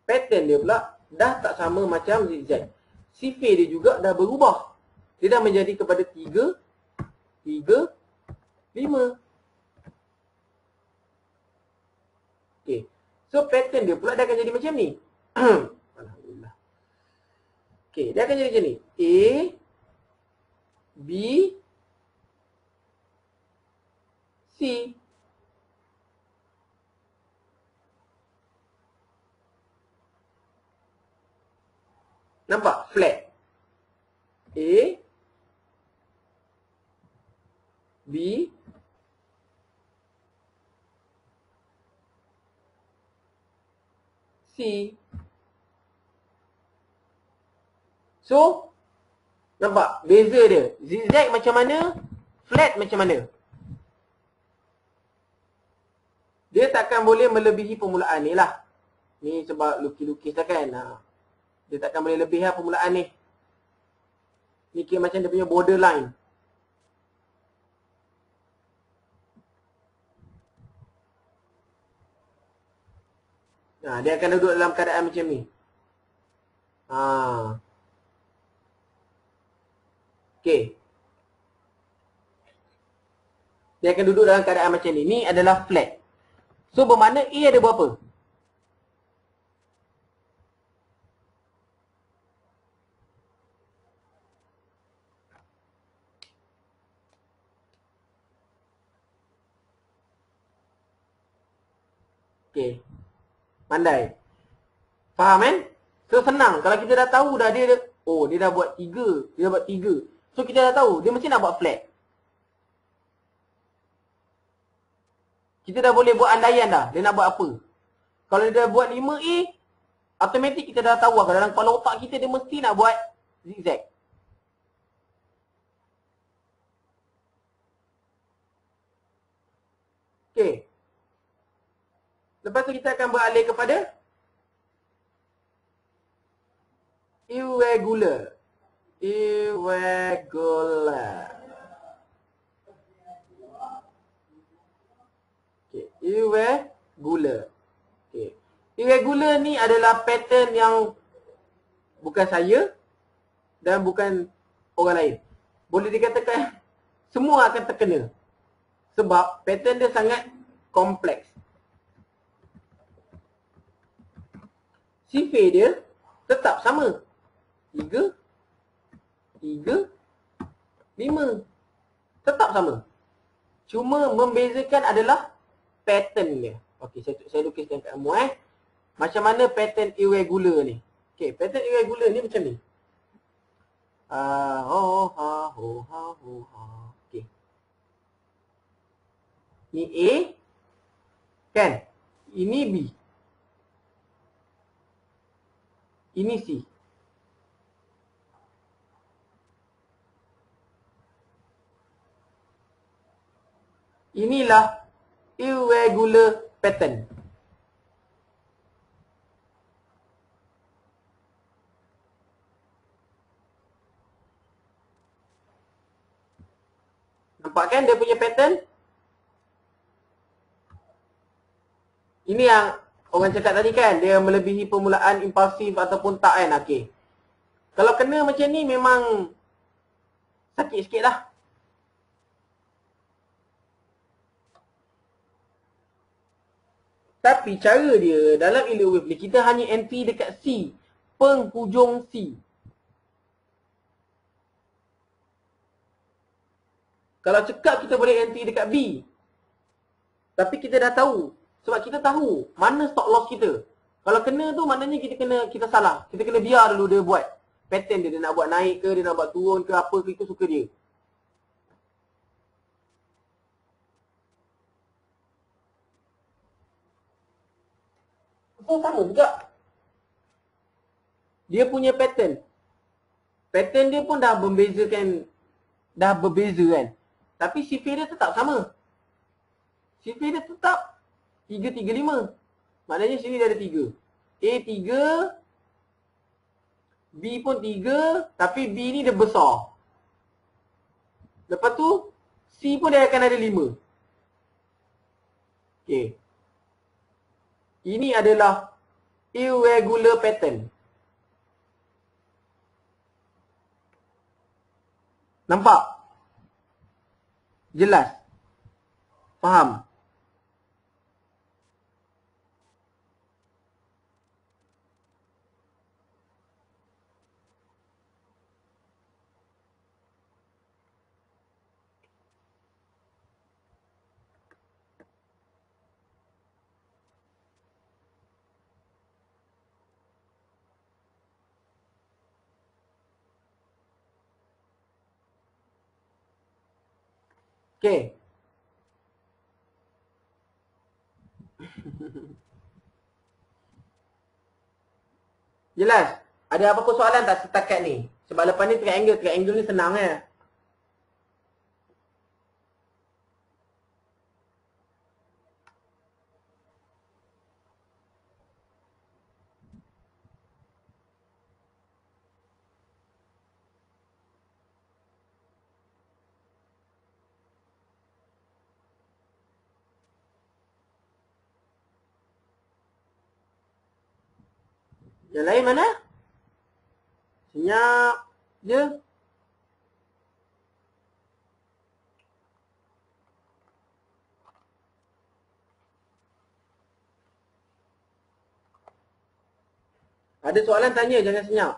Pattern dia pula dah tak sama macam zigzag. Sifir dia juga dah berubah. Dia dah menjadi kepada 3, 3, 5. Okay. So pattern dia pula dah akan jadi macam ni. Alhamdulillah. Okay, dia akan jadi macam ni. A, B, C. Nampak? Flat. A, B, C. So, nampak? Beza dia. Zigzag macam mana? Flat macam mana? Dia takkan boleh melebihi permulaan ni lah. Ni sebab lukis-lukis lah kan. Dia takkan boleh lebih lah permulaan ni. Ni kira macam dia punya borderline. Dia akan duduk dalam keadaan macam ni. Okay. Dia akan duduk dalam keadaan macam ni. Ni adalah flat. So bermakna A ada berapa? Okay. Pandai. Faham kan? So senang. Kalau kita dah tahu dah dia dah buat 3. Dia dah buat 3. So kita dah tahu dia mesti nak buat flat. Kita dah boleh buat andaian dah. Dia nak buat apa. Kalau dia dah buat 5A, automatik kita dah tahu lah. Dalam kepala otak kita dia mesti nak buat zigzag. Okay. Lepas tu kita akan beralih kepada irregular. Irregular. Okay. Irregular. Okay. Irregular ni adalah pattern yang bukan saya dan bukan orang lain. Boleh dikatakan semua akan terkena. Sebab pattern dia sangat kompleks. Sifir dia tetap sama. 3, 3, 5. Tetap sama. Cuma membezakan adalah pattern dia. Okey, saya lukiskan kat kamu Macam mana pattern irregular ni? Okey, pattern irregular ni macam ni. Okey. Ni A kan? Ini B. Ini C. Inilah irregular pattern. Nampak kan dia punya pattern? Ini yang orang cakap tadi kan, dia melebihi permulaan impulsif ataupun tak kan? Okey. Kalau kena macam ni memang sakit sikit lah. Tapi cara dia dalam elite wave ni, kita hanya anti dekat C. Penghujung C. Kalau cekap kita boleh anti dekat B. Tapi kita dah tahu. Sebab kita tahu mana stop loss kita. Kalau kena tu maknanya kita salah. Kita kena biar dulu dia buat pattern dia. Dia nak buat naik ke, dia nak buat turun ke apa ke, itu suka dia. Sama juga. Dia punya pattern. Pattern dia pun dah membezakan, dah berbeza kan. Tapi sifir dia tetap sama. Sifir dia tetap 3, 3, 5. Maknanya sini dia ada 3. A 3, B pun 3, tapi B ni dia besar. Lepas tu C pun dia akan ada 5. Okey. Ini adalah irregular pattern. Nampak? Jelas? Faham? Okey. Jelas? Ada apa-apa soalan tak setakat ni? Sebab lepas ni triangle ni senang ya. Yang lain mana? Senyap je. Ada soalan tanya, jangan senyap.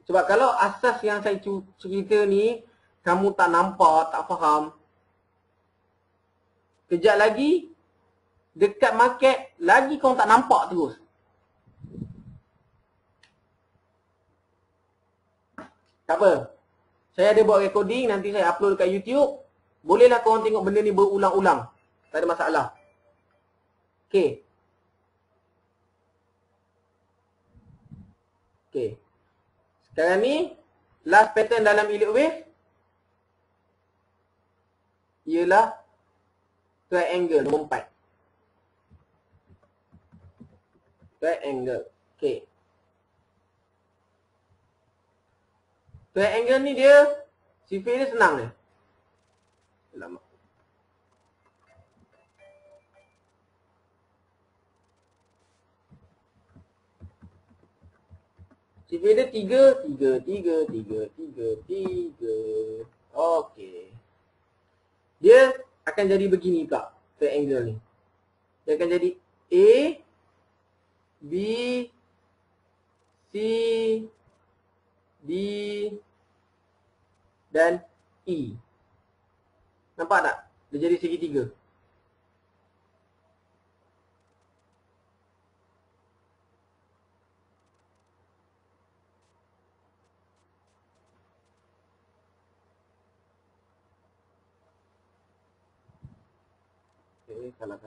Sebab kalau asas yang saya cerita ni kamu tak nampak, tak faham, kejap lagi dekat market lagi kau tak nampak terus. Tak apa. Saya ada buat recording, nanti saya upload dekat YouTube. Bolehlah korang tengok benda ni berulang-ulang. Tak ada masalah. Okey. Okey. Sekarang ni last pattern dalam elite wave ialah triangle nombor 4. Triangle. Okey. Triangle ni dia sifir dia senang ni. Lama. CV dia 3, 3, 3, 3, 3, 3. Okey. Dia akan jadi begini pula, triangle ni. Dia akan jadi A, B, C, D dan E. Nampak tak? Dia jadi segitiga. Kalah.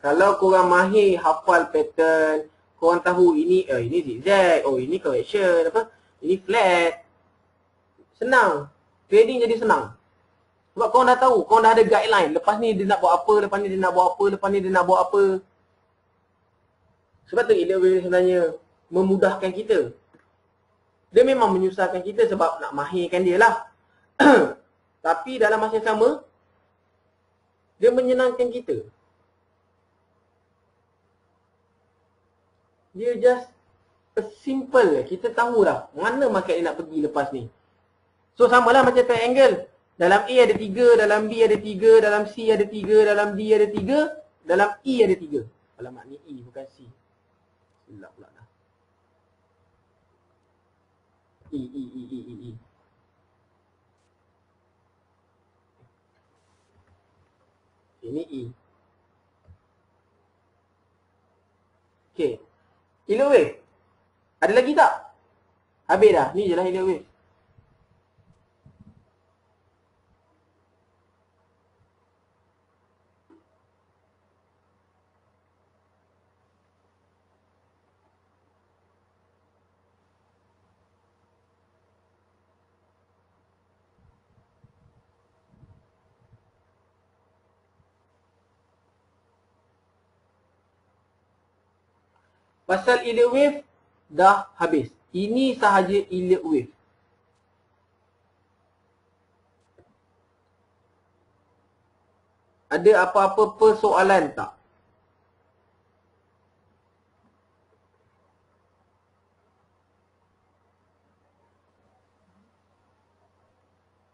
Kalau korang mahir hafal pattern, korang tahu ini zigzag, ini correction, ini flat. Senang. Trading jadi senang. Sebab korang dah tahu, korang dah ada guideline. Lepas ni dia nak buat apa, lepas ni dia nak buat apa, lepas ni dia nak buat apa. Sebab tu elliott wave sebenarnya memudahkan kita. Dia memang menyusahkan kita sebab nak mahirkan dia lah. Tapi dalam masa yang sama, dia menyenangkan kita. Dia just simple. Kita tahu dah mana market dia nak pergi lepas ni. So samalah macam triangle. Dalam A ada 3, dalam B ada 3, dalam C ada 3, dalam D ada 3, dalam E ada 3. Alamak ni E bukan C. Silap pula dah. E. Ini E. Okay. Elliott wave. Ada lagi tak? Habis dah. Ni je lah Elliott wave. Pasal Elliott wave dah habis. Ini sahaja Elliott wave. Ada apa-apa persoalan tak?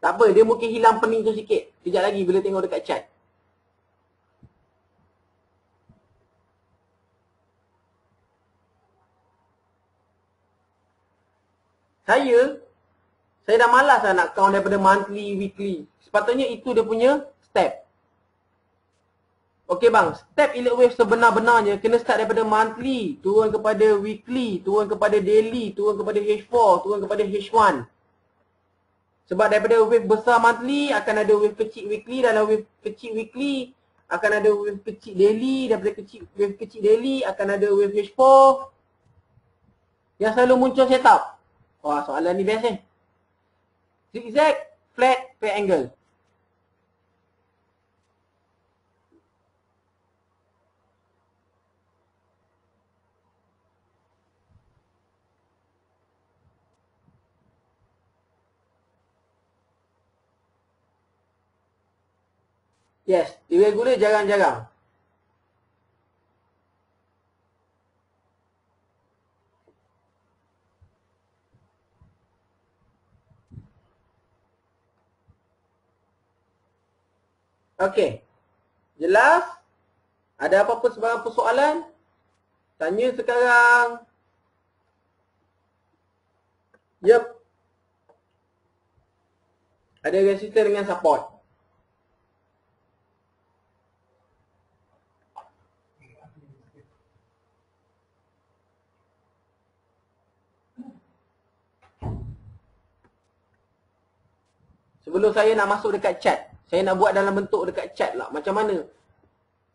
Tak apa, dia mungkin hilang pening tu sikit. Sekejap lagi bila tengok dekat chat. Saya dah malas lah nak count daripada monthly, weekly. Sepatutnya itu dia punya step. Okey bang, step Elliott wave sebenar-benarnya kena start daripada monthly, turun kepada weekly, turun kepada daily, turun kepada H4, turun kepada H1. Sebab daripada wave besar monthly akan ada wave kecil weekly, dalam wave kecil weekly akan ada wave kecil daily, daripada wave kecil daily akan ada wave H4 yang selalu muncul setup. Wah, soalan ni best ni. Zigzag, flat, triangle. Yes, irregular jarang-jarang. Okey. Jelas? Ada apa-apa sebarang persoalan? Tanya sekarang. Yep. Ada resistor dengan support. Sebelum saya nak masuk dekat chat, saya nak buat dalam bentuk dekat chat lah. Macam mana?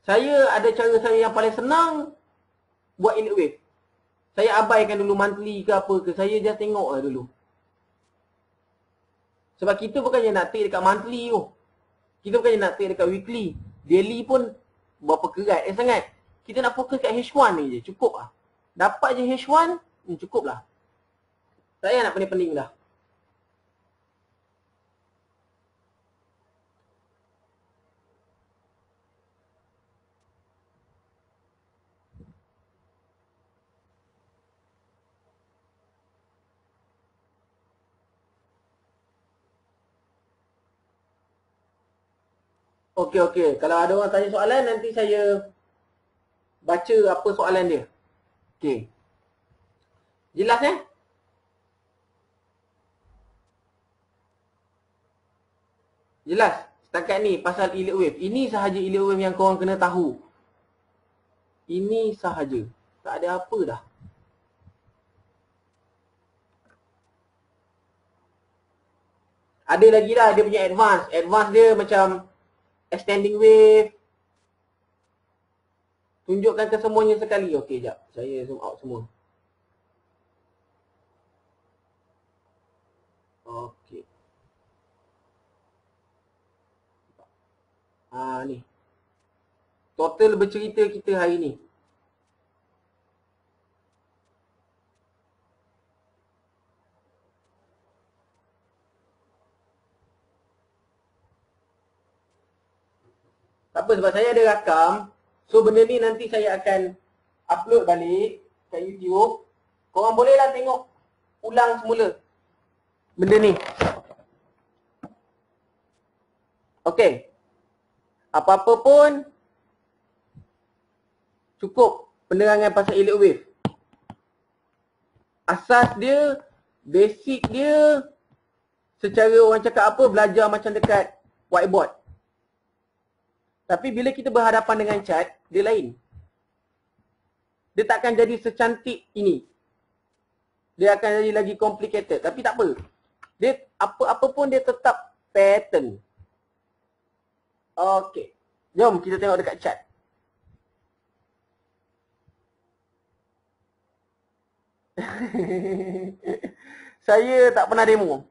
Saya ada cara saya yang paling senang buat Elliott wave. Saya abaikan dulu monthly ke apa ke. Saya just tengok lah dulu. Sebab kita bukannya nak take dekat monthly tu. Kita bukannya nak take dekat weekly. Daily pun berapa kerat sangat. Kita nak fokus kat H1 ni je. Cukup lah. Dapat je H1, cukup lah. Tak payah nak pening-pening dah. Okey. Kalau ada orang tanya soalan, nanti saya baca apa soalan dia. Okey. Jelas Jelas. Setakat ni pasal elite wave. Ini sahaja elite wave yang korang kena tahu. Ini sahaja. Tak ada apa dah. Ada lagi lah dia punya advance. Advance dia macam extending wave. Tunjukkan ke semuanya sekali. Okey, jap. Saya zoom out semua. Okey. Ni. Total bercerita kita hari ni. Tak apa sebab saya ada rakam. So benda ni nanti saya akan upload balik kat YouTube. Korang bolehlah tengok ulang semula benda ni. Okey. Apa-apa pun cukup penerangan pasal elite wave. Asas dia, basic dia, secara orang cakap apa, belajar macam dekat whiteboard. Tapi bila kita berhadapan dengan chart, dia lain. Dia takkan jadi secantik ini. Dia akan jadi lagi complicated. Tapi tak apa. Dia apa-apa pun dia tetap pattern. Okey. Jom kita tengok dekat chart. Saya tak pernah demo.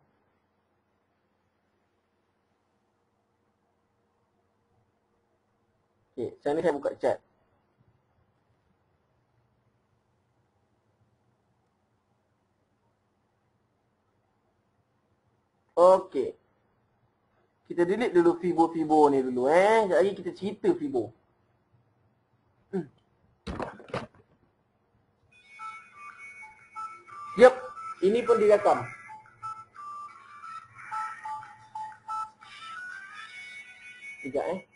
Okey, sekarang ni saya buka chat. Okey. Kita delete dulu Fibo ni dulu Sekejap lagi kita cerita Fibo. Yep, ini pun direkam. Sekejap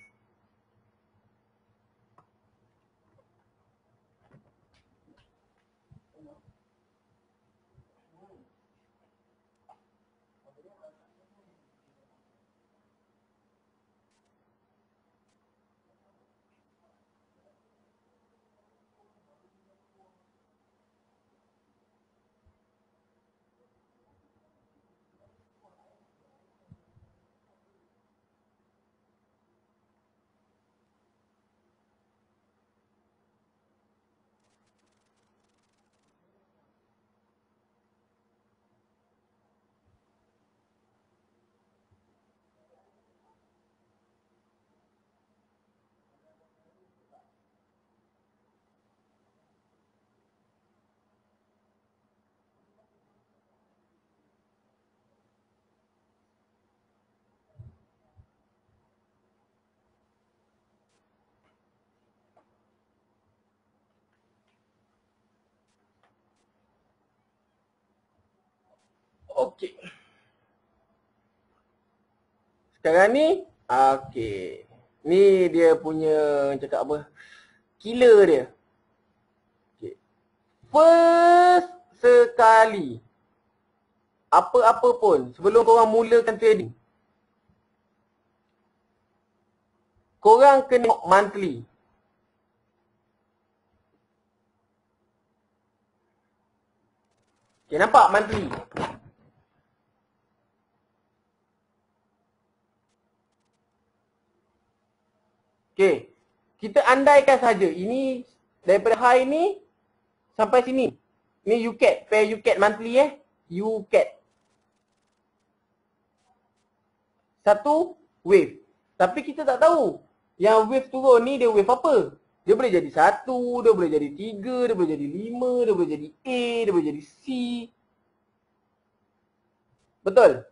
Okey. Sekarang ni, okey. Ni dia punya cakap apa? Killer dia. Okey. First sekali, apa-apa pun, sebelum korang mulakan trading, korang kena monthly. Okey, nampak monthly? Okey. Kita andaikan saja ini daripada high ni sampai sini. Ni UCAT, pair UCAT monthly UCAT. Satu wave. Tapi kita tak tahu yang wave turun ni dia wave apa. Dia boleh jadi 1, dia boleh jadi 3, dia boleh jadi 5, dia boleh jadi A, dia boleh jadi C. Betul?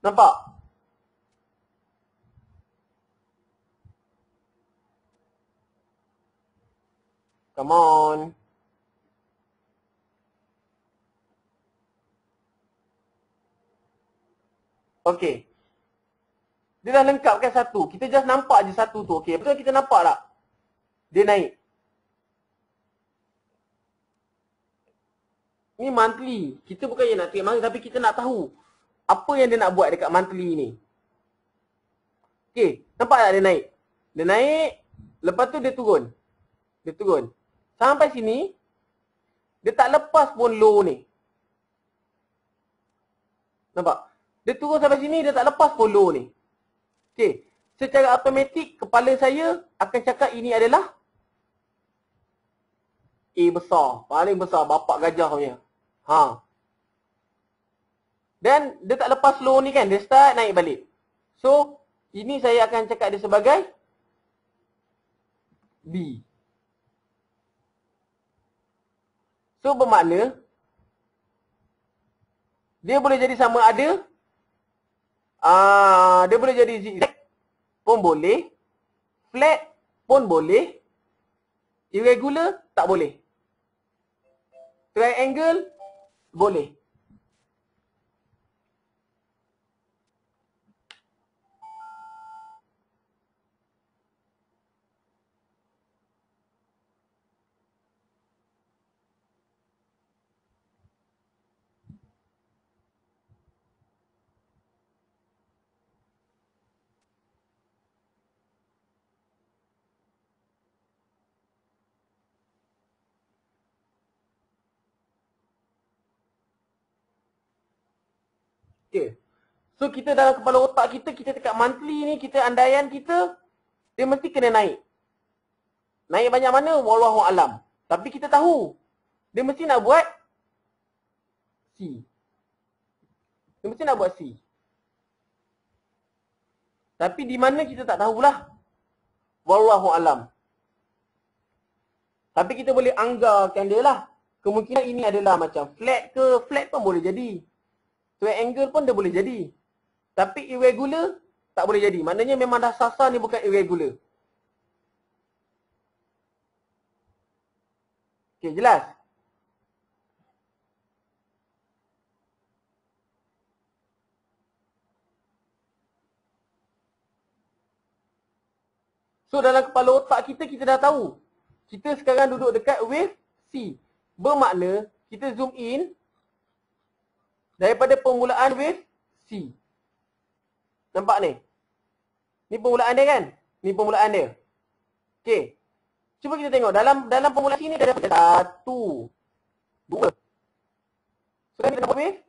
Nampak? Come on. Okey. Dia dah lengkapkan satu. Kita just nampak je satu tu. Okey, betul kita nampak tak? Dia naik. Ni monthly. Kita bukan yang nak trade monthly, tapi kita nak tahu apa yang dia nak buat dekat monthly ni. Okey, nampak tak dia naik? Dia naik, lepas tu dia turun. Dia turun. Sampai sini, dia tak lepas pun low ni. Nampak? Dia turun sampai sini, dia tak lepas pun low ni. Okey, secara automatik kepala saya akan cakap ini adalah A besar, paling besar, bapak gajah punya. Ha. Dan dia tak lepas low ni kan, dia start naik balik. So, ini saya akan cakap dia sebagai B. So, bermakna dia boleh jadi sama ada dia boleh jadi zigzag pun boleh, flat pun boleh, irregular tak boleh, triangle boleh. Okay. So kita dalam kepala otak kita, kita dekat monthly ni, kita andaian kita, dia mesti kena naik. Naik banyak mana? Wallahu alam. Tapi kita tahu, dia mesti nak buat C. Dia mesti nak buat C. Tapi di mana kita tak tahulah. Wallahu alam. Tapi kita boleh anggarkan dia lah. Kemungkinan ini adalah macam flat ke, flat pun boleh jadi. Triangle pun dia boleh jadi. Tapi irregular tak boleh jadi. Maknanya memang dah sasar ni bukan irregular. Okey, jelas? So dalam kepala otak kita, kita dah tahu. Kita sekarang duduk dekat wave C. Bermakna kita zoom in daripada permulaan wave C. Nampak ni? Ni permulaan dia kan? Ni permulaan dia. Okey. Cuba kita tengok dalam permulaan sini dia ada 1, 2. Sekarang kita nampak wave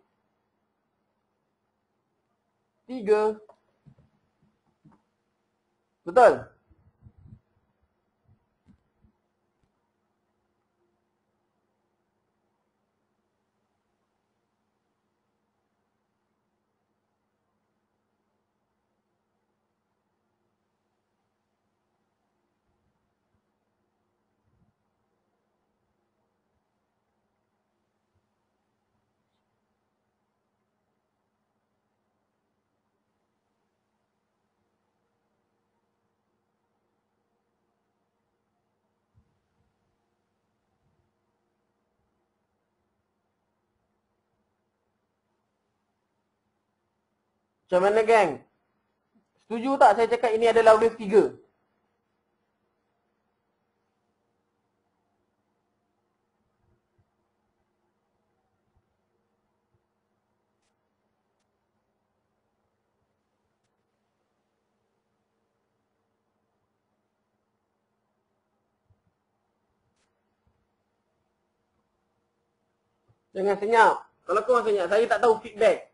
3. Betul? Macam mana gang? Setuju tak saya cakap ini adalah wave 3? Jangan senyap. Kalau kau senyap, saya tak tahu feedback.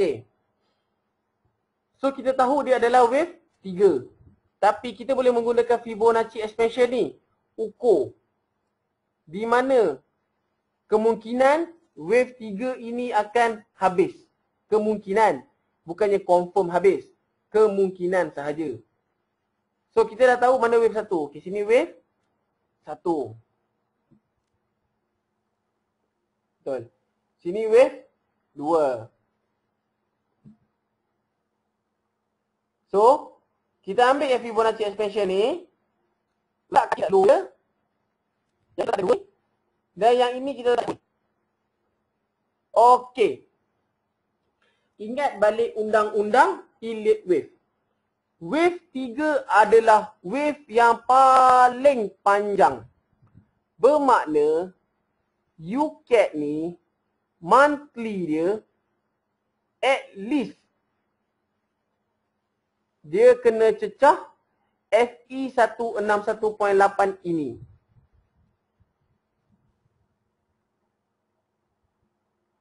Okay. So kita tahu dia adalah wave 3. Tapi kita boleh menggunakan Fibonacci expansion ni. Ukur. Di mana kemungkinan wave 3 ini akan habis. Kemungkinan. Bukannya confirm habis. Kemungkinan sahaja. So kita dah tahu mana wave 1. Okay, sini wave 1. Betul. Sini wave 2. So, kita ambil yang Fibonacci expansion ni. Letak kat low ya. Yang tak ada. Dan yang ini kita tak ada. Okey. Ingat balik undang-undang Elliott wave. Wave 3 adalah wave yang paling panjang. Bermakna UCAT ni monthly dia at least dia kena cecah FE 161.8 ini.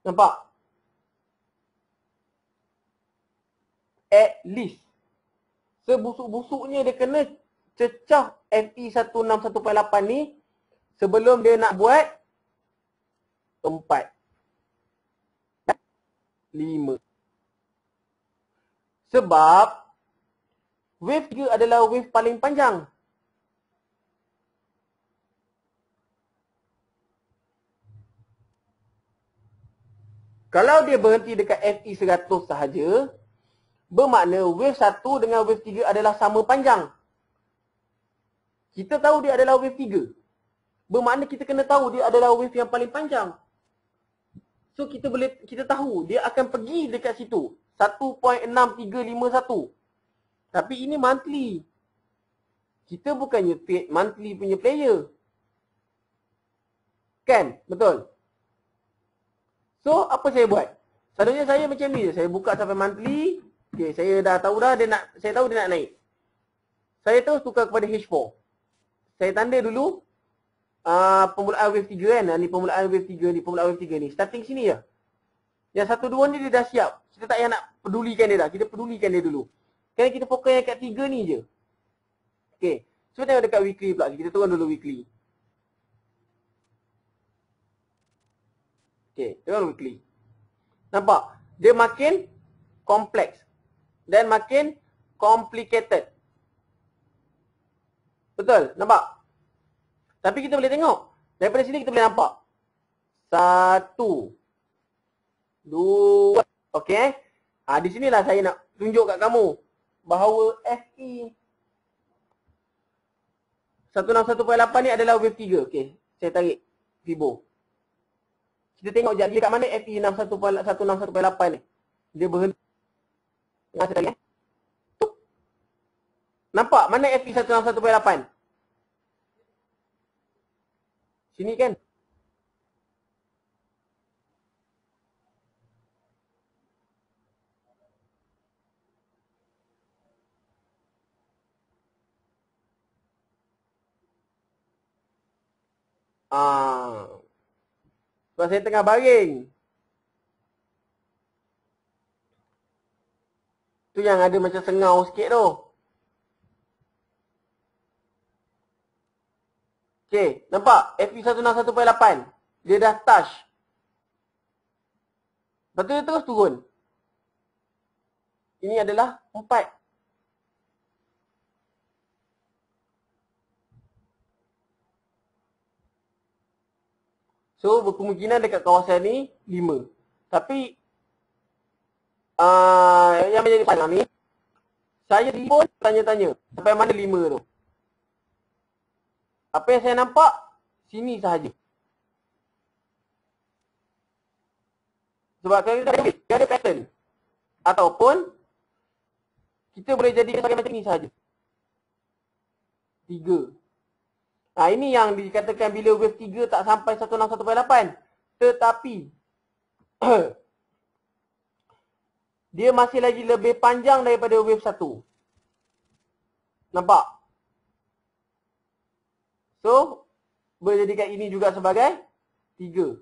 Nampak? At least. Sebusuk-busuknya dia kena cecah FE 161.8 ni sebelum dia nak buat 4, 5. Sebab wave 3 adalah wave paling panjang. Kalau dia berhenti dekat FE 100 sahaja, bermakna wave 1 dengan wave 3 adalah sama panjang. Kita tahu dia adalah wave 3. Bermakna kita kena tahu dia adalah wave yang paling panjang. So kita tahu dia akan pergi dekat situ. 1.6351. Tapi ini monthly. Kita bukannya trade monthly punya player. Kan? Betul? So, apa saya buat? Selalunya saya macam ni je. Saya buka sampai monthly. Okay, saya dah tahu dah saya tahu dia nak naik. Saya terus tukar kepada H4. Saya tanda dulu permulaan wave 3 kan. Ni permulaan wave 3 ni, permulaan wave 3 ni. Starting sini je. Yang 1-2 ni dia dah siap. Kita tak payah nak pedulikan dia dah. Kita pedulikan dia dulu. Kerana kita fokus yang kat 3 ni je. Okay. So, tengok dekat weekly pula. Kita turun dulu weekly. Okay, turun weekly. Nampak? Dia makin kompleks. Dan makin complicated. Betul? Nampak? Tapi kita boleh tengok. Daripada sini kita boleh nampak. 1, 2. Okay. Di sinilah saya nak tunjuk kat kamu. Bahawa FE 161.8 ni adalah wave 3. Okay. Saya tarik Fibo. Kita tengok je dia kat mana FE 161.8 ni. Dia berhenti. Saya tarik. Nampak mana FE 161.8? Sini kan? Sebab saya tengah baring. Tu yang ada macam sengau sikit tu. Okay, nampak? FE 161.8. Dia dah touch. Lepas tu dia terus turun. Ini adalah 4. So, berkemungkinan dekat kawasan ni 5. Tapi, yang menjadi panjang ni, saya pun tanya-tanya sampai mana 5 tu. Apa yang saya nampak, sini sahaja. Sebab kalau dia ada pattern. Ataupun, kita boleh jadikan sebagai macam ni sahaja. 3. Ini yang dikatakan bila wave 3 tak sampai 161.8. Tetapi, dia masih lagi lebih panjang daripada wave 1. Nampak? So, boleh jadikan ini juga sebagai 3.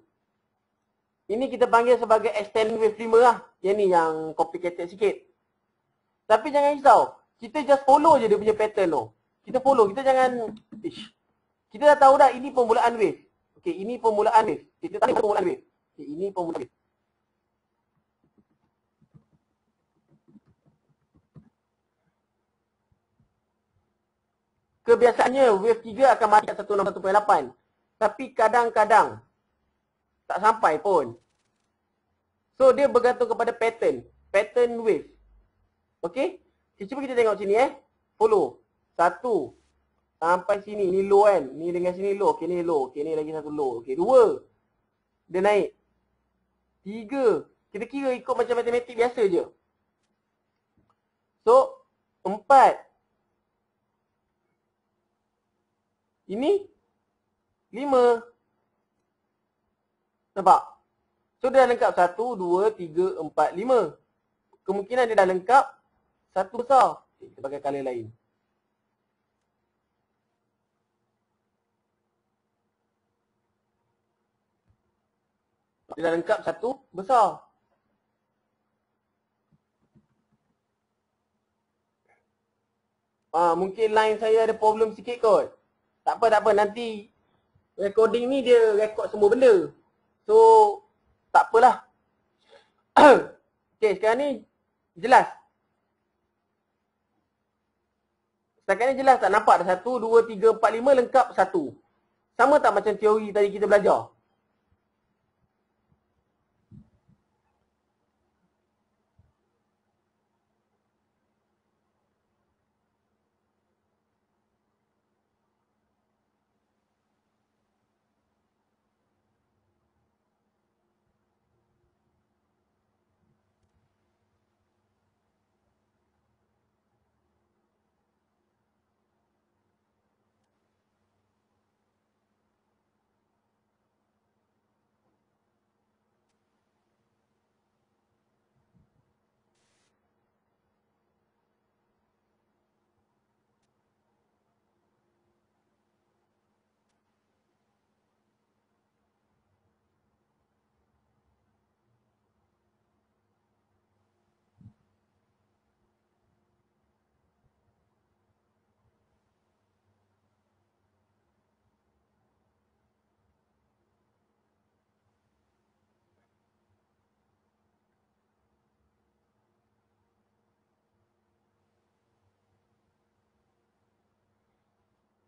Ini kita panggil sebagai extending wave 5 lah. Yang ni yang complicated sikit. Tapi jangan risau. Kita just follow je dia punya pattern tu. Kita follow. Kita jangan... Kita dah tahu dah ini permulaan wave. Okay, ini permulaan wave. Kita tahu permulaan wave. Okay, ini formula wave. Kebiasaannya wave 3 akan mati kat 161.8. Tapi kadang-kadang tak sampai pun. So dia bergantung kepada pattern wave. Okey? Cuba kita tengok sini Follow. 1 sampai sini, ni low kan. Ni dengan sini low. Okey, ni low. Okey, ni lagi satu low. Okey, 2. Dia naik. 3. Kita kira ikut macam matematik biasa je. So 4. Ini 5. Nampak? So dia dah lengkap 1, 2, 3, 4, 5. Kemungkinan dia dah lengkap satu besar. Okay, kita pakai color lain. Dia dah lengkap satu besar. Mungkin line saya ada problem sikit kot. Tak apa. Nanti recording ni dia record semua benda. So, tak apalah. Okay, sekarang ni jelas. Setakat ni jelas tak? Nampak dah 1, 2, 3, 4, 5 lengkap 1. Sama tak macam teori tadi kita belajar?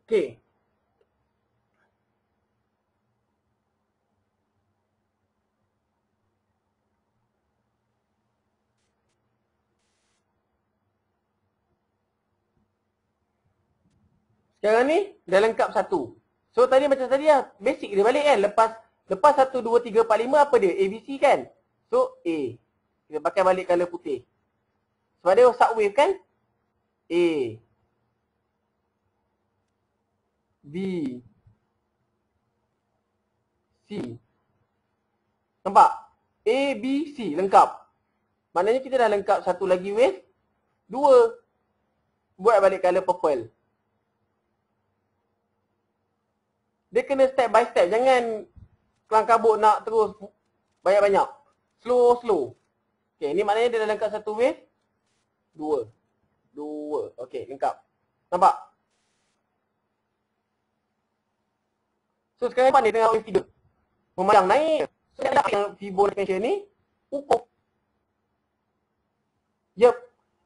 Okay. Sekarang ni dah lengkap 1. So tadi macam tadi lah, basic dia balik kan. Lepas 1, 2, 3, 4, 5 apa dia? ABC kan? So A. Kita pakai balik color putih. Sebab dia subwave kan? A. B. C. Nampak? A, B, C lengkap. Maknanya kita dah lengkap satu lagi wave. 2. Buat balik color purple. Dia kena step by step. Jangan kelang kabut nak terus banyak-banyak. Slow. Okay, ni maknanya dia dah lengkap satu wave. 2. Okay, lengkap. Nampak? So sekarang apa ni tengah wave 3? Memandang naik. So yang Fibonacci expansion ni ukur. Yep.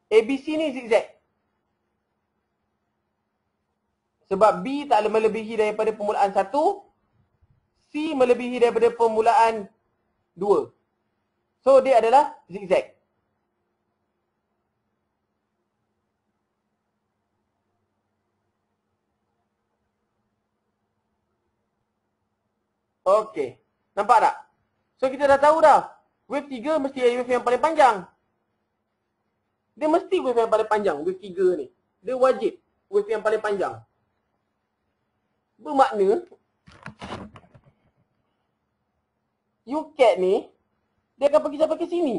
ABC ni zigzag. Sebab B tak melebihi daripada permulaan 1. C melebihi daripada permulaan 2. So dia adalah zigzag. Okey. Nampak tak? So kita dah tahu dah. Wave 3 mesti ada wave yang paling panjang. Dia mesti wave yang paling panjang, wave 3 ni. Dia wajib wave yang paling panjang. Bermakna UCAT ni dia akan pergi sampai ke sini.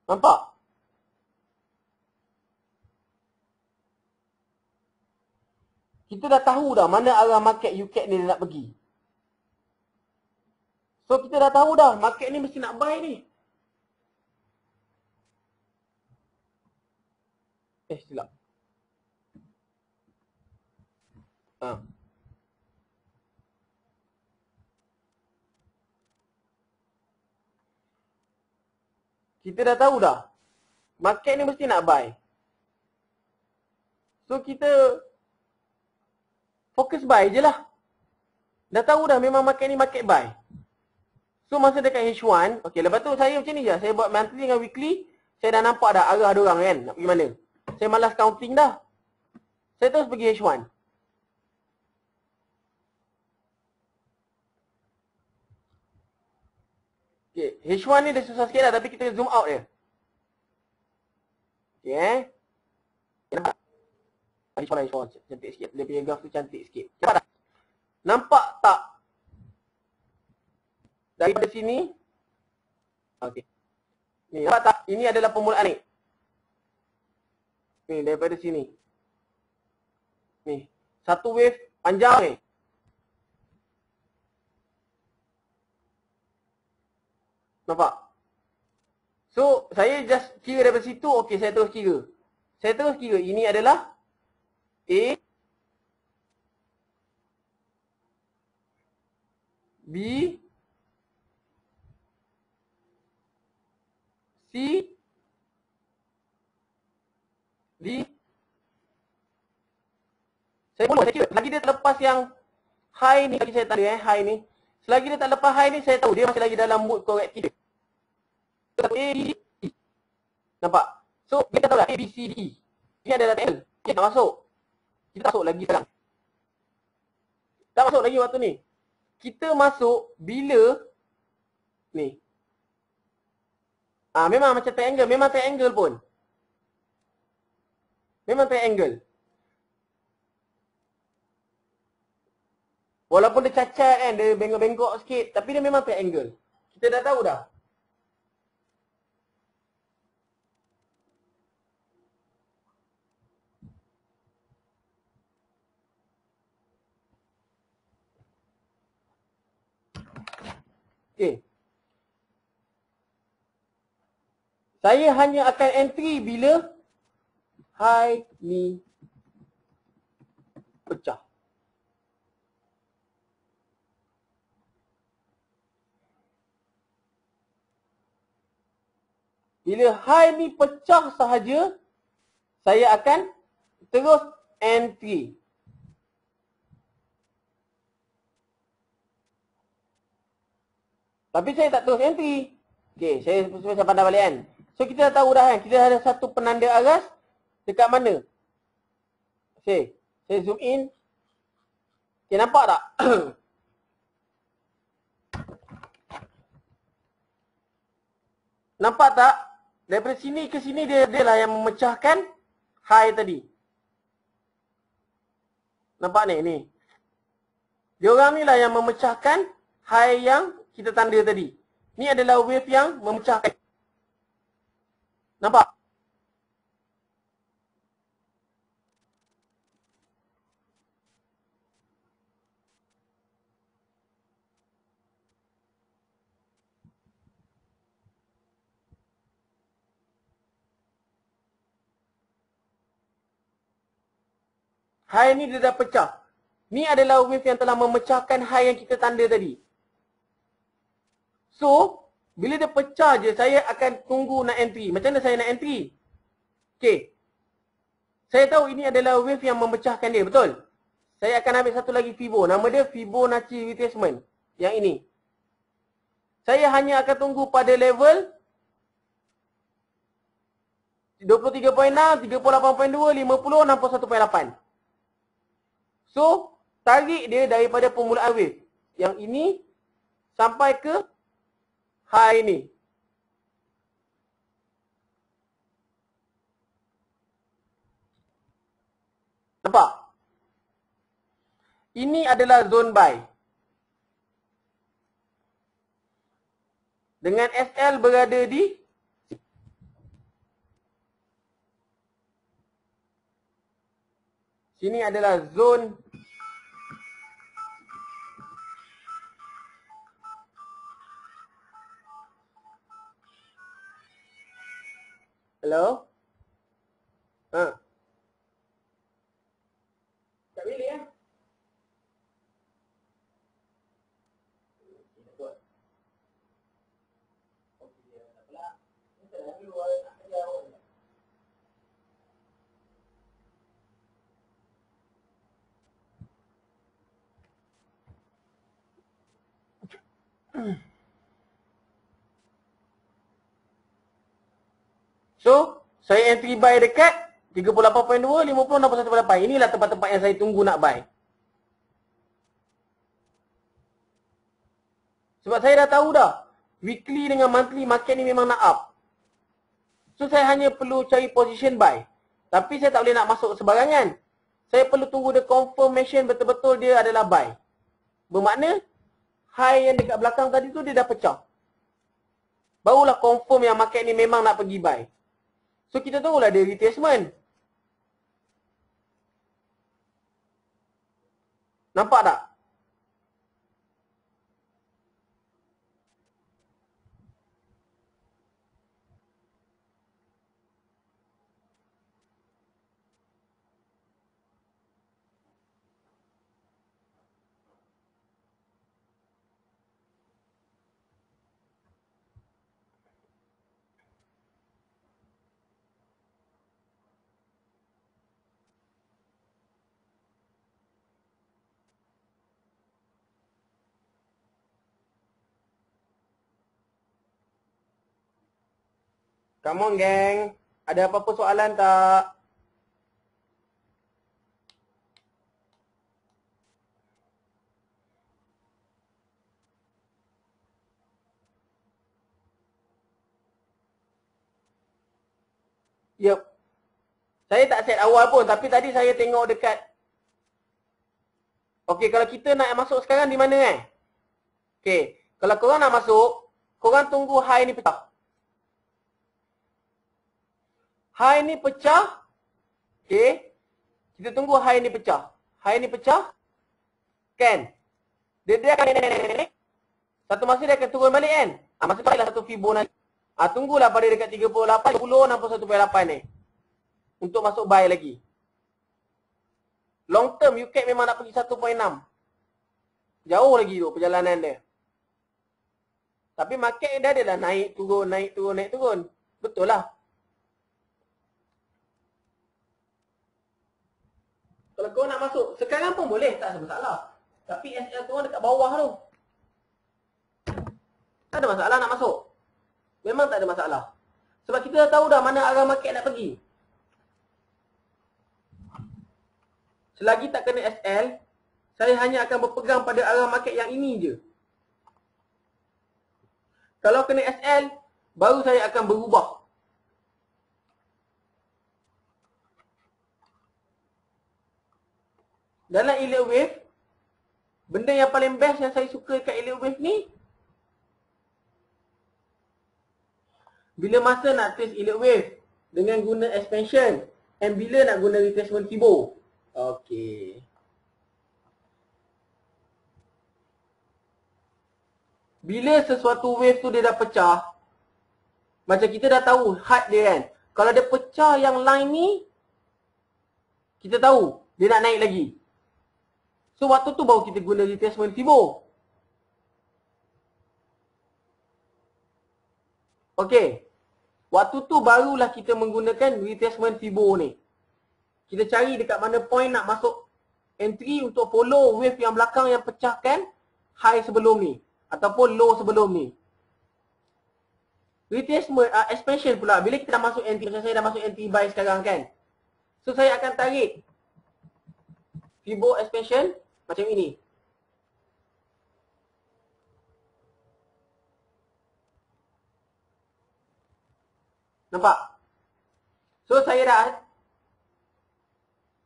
Nampak? Kita dah tahu dah mana arah market UCAT ni dia nak pergi. So kita dah tahu dah market ni mesti nak buy ni. Silap. Kita dah tahu dah. Market ni mesti nak buy. So kita fokus buy je lah. Dah tahu dah memang market ni market buy. So masa dekat H1, okay, lepas tu saya macam ni je. Saya buat monthly dengan weekly. Saya dah nampak dah arah diorang kan. Nak pergi mana. Saya malas counting dah. Saya terus pergi H1. Okay, H1 ni dah susah sikit lah. Tapi kita zoom out je. Okay. Nampak? H1. Cantik sikit. Dia punya graph tu cantik sikit. Nampak tak? Nampak tak? Daripada sini. Okay. Ni, nampak tak? Ini adalah permulaan ni. Ni, daripada sini. Ni. Satu wave panjang ni. Nampak? So, saya just kira daripada situ. Okay, saya terus kira. Saya terus kira. Ini adalah A, B, C, D. Saya kira. Selagi dia tak lepas yang high ni, lagi saya tak ada high ni. Selagi dia tak lepas high ni, saya tahu dia masih lagi dalam mood korektif. A, B, E. Nampak? So, kita tahu dah A, B, C, D, E. Ini adalah TL. Dia tak masuk. Kita tak masuk lagi sekarang. Tak masuk lagi waktu ni. Kita masuk bila ni. Memang macam triangle. Memang triangle pun. Memang triangle. Walaupun dia cacat kan, dia bengkok-bengkok sikit. Tapi dia memang triangle. Kita dah tahu dah. Okay. Saya hanya akan entry bila high ni pecah. Bila high ni pecah sahaja, saya akan terus entry. Tapi saya tak terus entry. Okay, saya pandang balik kan. So kita dah tahu dah kan, kita ada satu penanda aras dekat mana. Okay, saya zoom in. Okay, nampak tak? Nampak tak? Daripada sini ke sini dia lah yang memecahkan high tadi. Nampak ni. Diorang ni lah yang memecahkan high yang kita tanda tadi. Ni adalah wave yang memecahkan. Nampak? High ni dia dah pecah. Ni adalah wave yang telah memecahkan high yang kita tanda tadi. So, bila dia pecah je, saya akan tunggu nak entry. Macam mana saya nak entry? Okay. Saya tahu ini adalah wave yang memecahkan dia, betul? Saya akan ambil satu lagi Fibo. Nama dia Fibonacci retracement. Yang ini. Saya hanya akan tunggu pada level 23.6, 38.2, 50, 61.8. So, tarik dia daripada permulaan wave. Yang ini sampai ke high ni. Nampak? Ini adalah zone buy. Dengan SL berada di sini adalah zone hello? Betul. Okey, tak apalah. Kita dah dulu nak kerja pun. So, saya entry buy dekat 38.2, 50, 61.8. Inilah tempat-tempat yang saya tunggu nak buy. Sebab saya dah tahu dah, weekly dengan monthly market ni memang nak up. So, saya hanya perlu cari position buy. Tapi saya tak boleh nak masuk sebarangan. Saya perlu tunggu the confirmation betul-betul dia adalah buy. Bermakna, high yang dekat belakang tadi tu dia dah pecah. Barulah confirm yang market ni memang nak pergi buy. So, kita tunggulah dia retracement. Nampak tak? Come on, geng. Ada apa-apa soalan tak? Yup. Saya tak set awal pun, tapi tadi saya tengok dekat. Okey, kalau kita nak masuk sekarang di mana kan? Okey, kalau korang nak masuk, korang tunggu high ni pecah. High ni pecah. Okey. Kita tunggu high ni pecah. High ni pecah. Kan? Dia akan naik. Satu masa dia akan turun balik kan? Masa tu adalah satu Fibonacci. Tunggulah pada dekat 38, 10, 61.8 ni. Untuk masuk buy lagi. Long term, UCAP memang nak pergi 1.6. Jauh lagi tu perjalanan dia. Tapi market dah adalah naik, turun, naik, turun, naik, turun. Betul lah. Kalau kau nak masuk, sekarang pun boleh, tak ada masalah. Tapi SL tu dekat bawah tu. Tak ada masalah nak masuk. Memang tak ada masalah. Sebab kita dah tahu dah mana arah market nak pergi. Selagi tak kena SL, saya hanya akan berpegang pada arah market yang ini je. Kalau kena SL, baru saya akan berubah. Dalam elliott wave, benda yang paling best yang saya suka kat elliott wave ni, bila masa nak trace elliott wave dengan guna expansion, and bila nak guna retracement Fibo. Okey. Bila sesuatu wave tu dia dah pecah, macam kita dah tahu height dia kan. Kalau dia pecah yang line ni, kita tahu dia nak naik lagi. So waktu tu baru kita guna retracement Fibo. Okey. Waktu tu barulah kita menggunakan retracement Fibo ni. Kita cari dekat mana point nak masuk entry untuk follow wave yang belakang yang pecahkan high sebelum ni ataupun low sebelum ni. Retracement expansion pula, bila kita dah masuk entry, macam saya dah masuk entry buy sekarang kan. So saya akan tarik Fibo expansion macam ini. Nampak? So saya dah,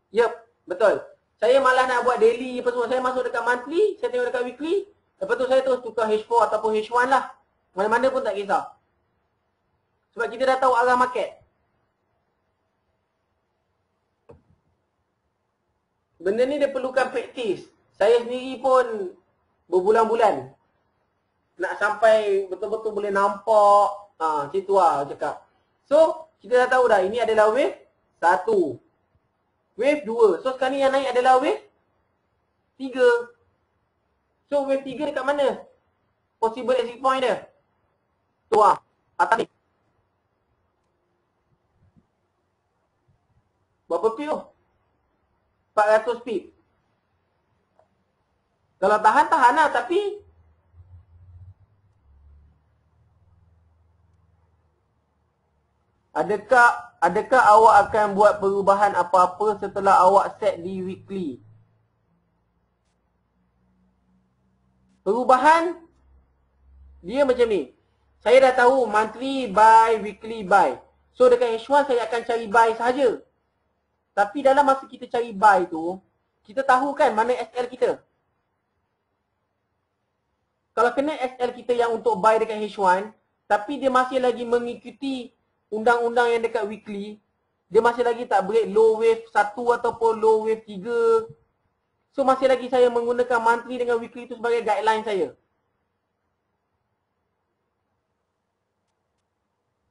yep, betul. Saya malah nak buat daily apa semua. Saya masuk dekat monthly, saya tengok dekat weekly. Lepas tu saya terus tukar H4 ataupun H1 lah. Mana-mana pun tak kisah. Sebab kita dah tahu arah market. Benda ni dia perlukan praktis. Saya sendiri pun berbulan-bulan nak sampai betul-betul boleh nampak. Macam tu lah cakap. So, kita dah tahu dah ini adalah wave 1. Wave 2. So, sekarang ni yang naik adalah wave 3. So, wave 3 dekat mana? possible exit point dia. Tu lah. Atas ni. Berapa pip tu? 400 pip. Kalau tahan lah, tapi adakah awak akan buat perubahan apa-apa setelah awak set di weekly? Perubahan dia macam ni. Saya dah tahu monthly buy, weekly buy. So dekat H1 saya akan cari buy sahaja. Tapi dalam masa kita cari buy tu, kita tahu kan mana SL kita. Kalau kena SL kita yang untuk buy dekat H1, tapi dia masih lagi mengikuti undang-undang yang dekat weekly, dia masih lagi tak break low wave 1 ataupun low wave 3. So masih lagi saya menggunakan monthly dengan weekly itu sebagai guideline saya.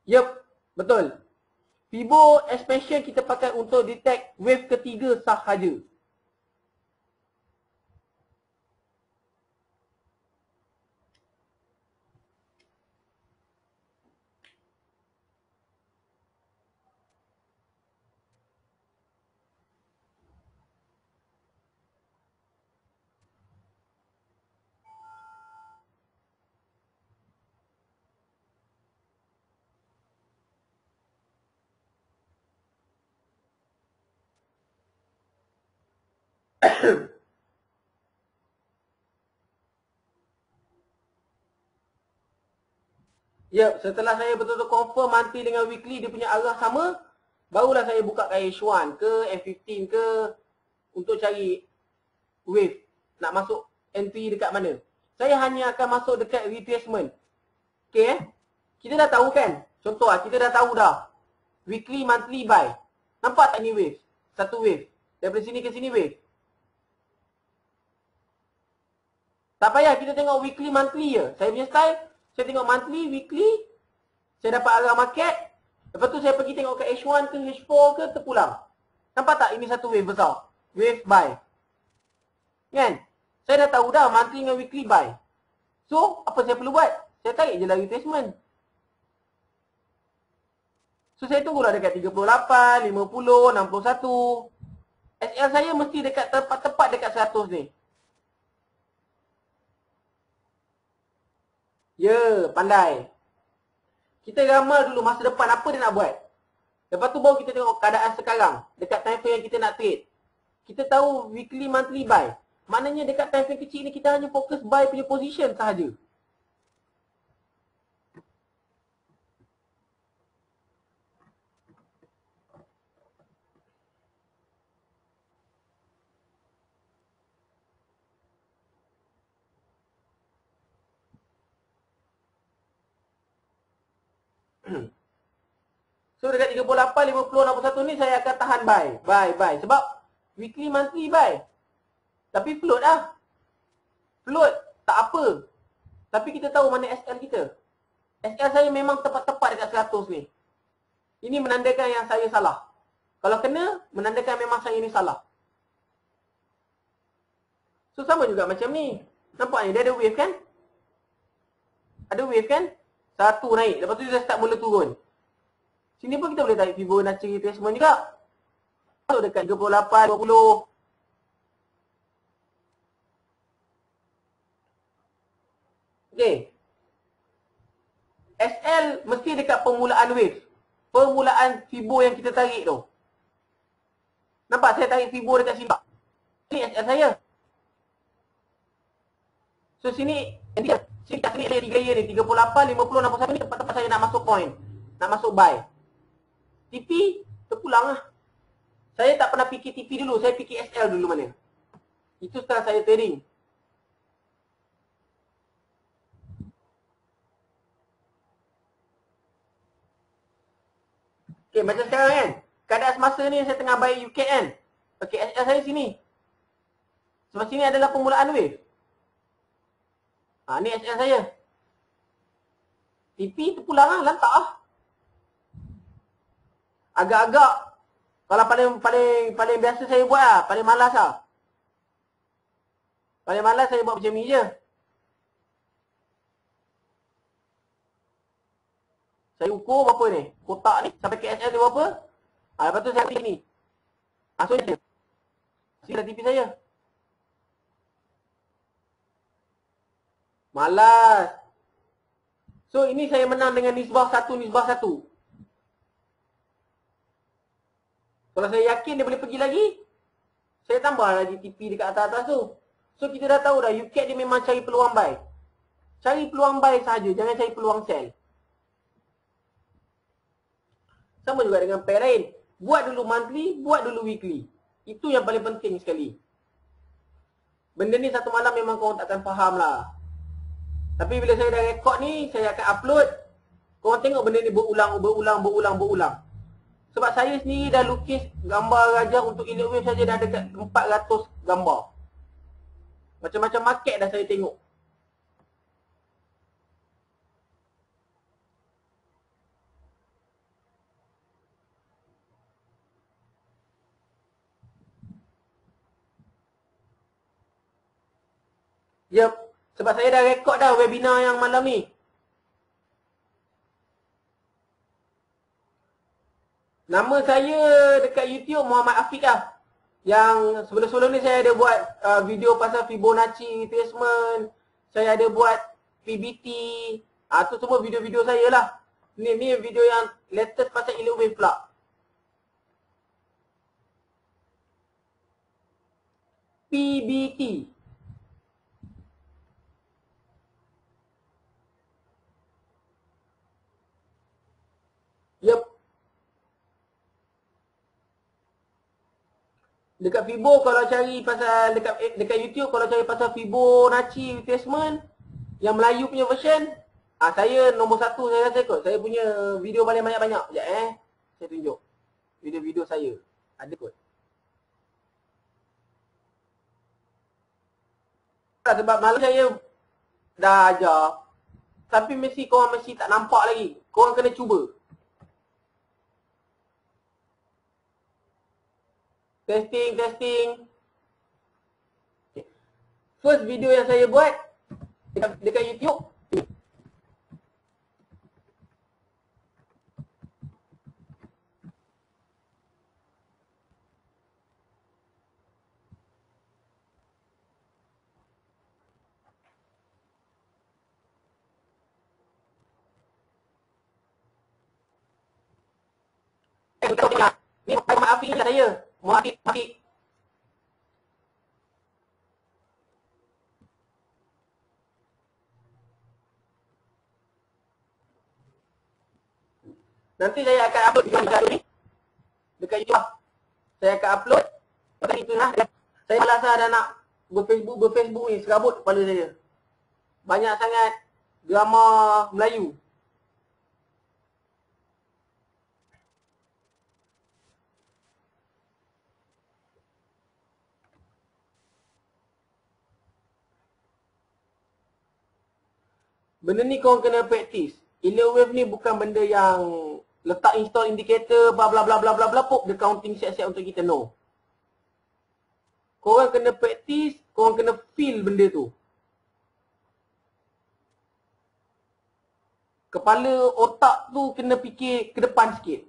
Yup, betul. Fibo expansion kita pakai untuk detect wave ketiga sahaja. Ya, setelah saya betul-betul confirm monthly dengan weekly dia punya arah sama, barulah saya buka kat H1 ke F15 ke untuk cari wave. Nak masuk entry dekat mana. Saya hanya akan masuk dekat retracement. Okay Kita dah tahu kan. Contoh lah, kita dah tahu dah. Weekly, monthly buy. Nampak tak ni wave? Satu wave. Daripada sini ke sini wave. Tak payah kita tengok weekly, monthly je. Saya punya style, saya tengok monthly, weekly. Saya dapat arah market. Lepas tu saya pergi tengok ke H1 ke H4 ke terpulang. Nampak tak ini satu wave besar? Wave buy. Kan? Saya dah tahu dah monthly dengan weekly buy. So, apa saya perlu buat? Saya tarik je lah retracement. So, saya tunggulah dekat 38, 50, 61. SL saya mesti dekat tepat dekat 100 ni. Ya, pandai. Kita ramal dulu masa depan apa dia nak buat. Lepas tu baru kita tengok keadaan sekarang. Dekat time frame yang kita nak trade. Kita tahu weekly, monthly buy. Maknanya dekat time frame kecil ni kita hanya fokus buy punya position sahaja. So dekat 38, 50, 61 ni saya akan tahan buy. Sebab weekly, monthly buy. Tapi float lah. Float tak apa. Tapi kita tahu mana SL kita. SL saya memang tepat-tepat dekat 100 ni. Ini menandakan yang saya salah. Kalau kena, menandakan memang saya ni salah. So sama juga macam ni. Nampak ni, dia ada wave kan? Ada wave kan? Satu naik. Lepas tu dia start mula turun. Sini pun kita boleh tarik Fibonacci retracement juga. Masuk dekat 38, 20. Okay. SL mesti dekat permulaan wave. Permulaan Fibo yang kita tarik tu. Nampak saya tarik Fibo dekat sini. Ini SL saya. So sini sini kat sini ada 3 area ni. 38, 50, 61 ni tempat-tempat saya nak masuk point. Nak masuk buy. TP terpulang lah. Saya tak pernah fikir TP dulu. Saya fikir SL dulu mana. Itu setelah saya trading. Okay, macam sekarang kan. Keadaan semasa ni saya tengah buy UK kan. Okay, SL saya sini. Sebab sini adalah permulaan wave. Ni SL saya. TP terpulang lah, lantak lah. Agak-agak kalau paling biasa saya buat lah, paling malas lah. Paling malas saya buat macam ni je. Saya ukur berapa ni? Kotak ni sampai KSL tu berapa? Lepas tu saya ambil ni. So ni sila TV saya. Malas. So ini saya menang dengan nisbah 1, nisbah 1. Kalau saya yakin dia boleh pergi lagi, saya tambah lagi TP dekat atas-atas tu. So kita dah tahu dah, UCAT dia memang cari peluang buy. Cari peluang buy sahaja, jangan cari peluang sell. Sama juga dengan pair lain. Buat dulu monthly, buat dulu weekly. Itu yang paling penting sekali. Benda ni satu malam memang korang takkan faham lah. Tapi bila saya dah rekod ni, saya akan upload. Korang tengok benda ni berulang. Sebab saya sendiri dah lukis gambar gajah untuk Elite Wave saja dah dekat 400 gambar. Macam-macam market dah saya tengok. Yep. Sebab saya dah rekod dah webinar yang malam ni. Nama saya dekat YouTube Muhammad Afiq lah. Yang sebelum-sebelum ni saya ada buat video pasal Fibonacci retracement. Saya ada buat PBT. Tu semua video-video saya lah. Ni video yang latest pasal Elite Wave pula. PBT. Yep. Dekat Fibo kalau cari pasal dekat YouTube kalau cari pasal Fibonacci retracement yang Melayu punya version, saya nombor 1 saya rasa kot. Saya punya video paling banyak-banyak. Sekejap saya tunjuk. Video-video saya. Ada kot. Sebab malam saya dah ajar. Tapi korang mesti tak nampak lagi. Korang kena cuba. Testing. First video yang saya buat dekat YouTube. Ni maaf ni saya. Maaf. Nanti saya akan upload video ni dekat YouTube. Saya akan upload. Lepas itu lah. Saya malas dah nak berfacebook ni. Serabut kepala saya. Banyak sangat drama Melayu. Benda ni korang kena praktis. Elite Wave ni bukan benda yang letak install indicator bla bla bla bla bla bla pop dia counting siap-siap untuk kita, no. Korang kena praktis, korang kena feel benda tu. Kepala otak tu kena fikir ke depan sikit.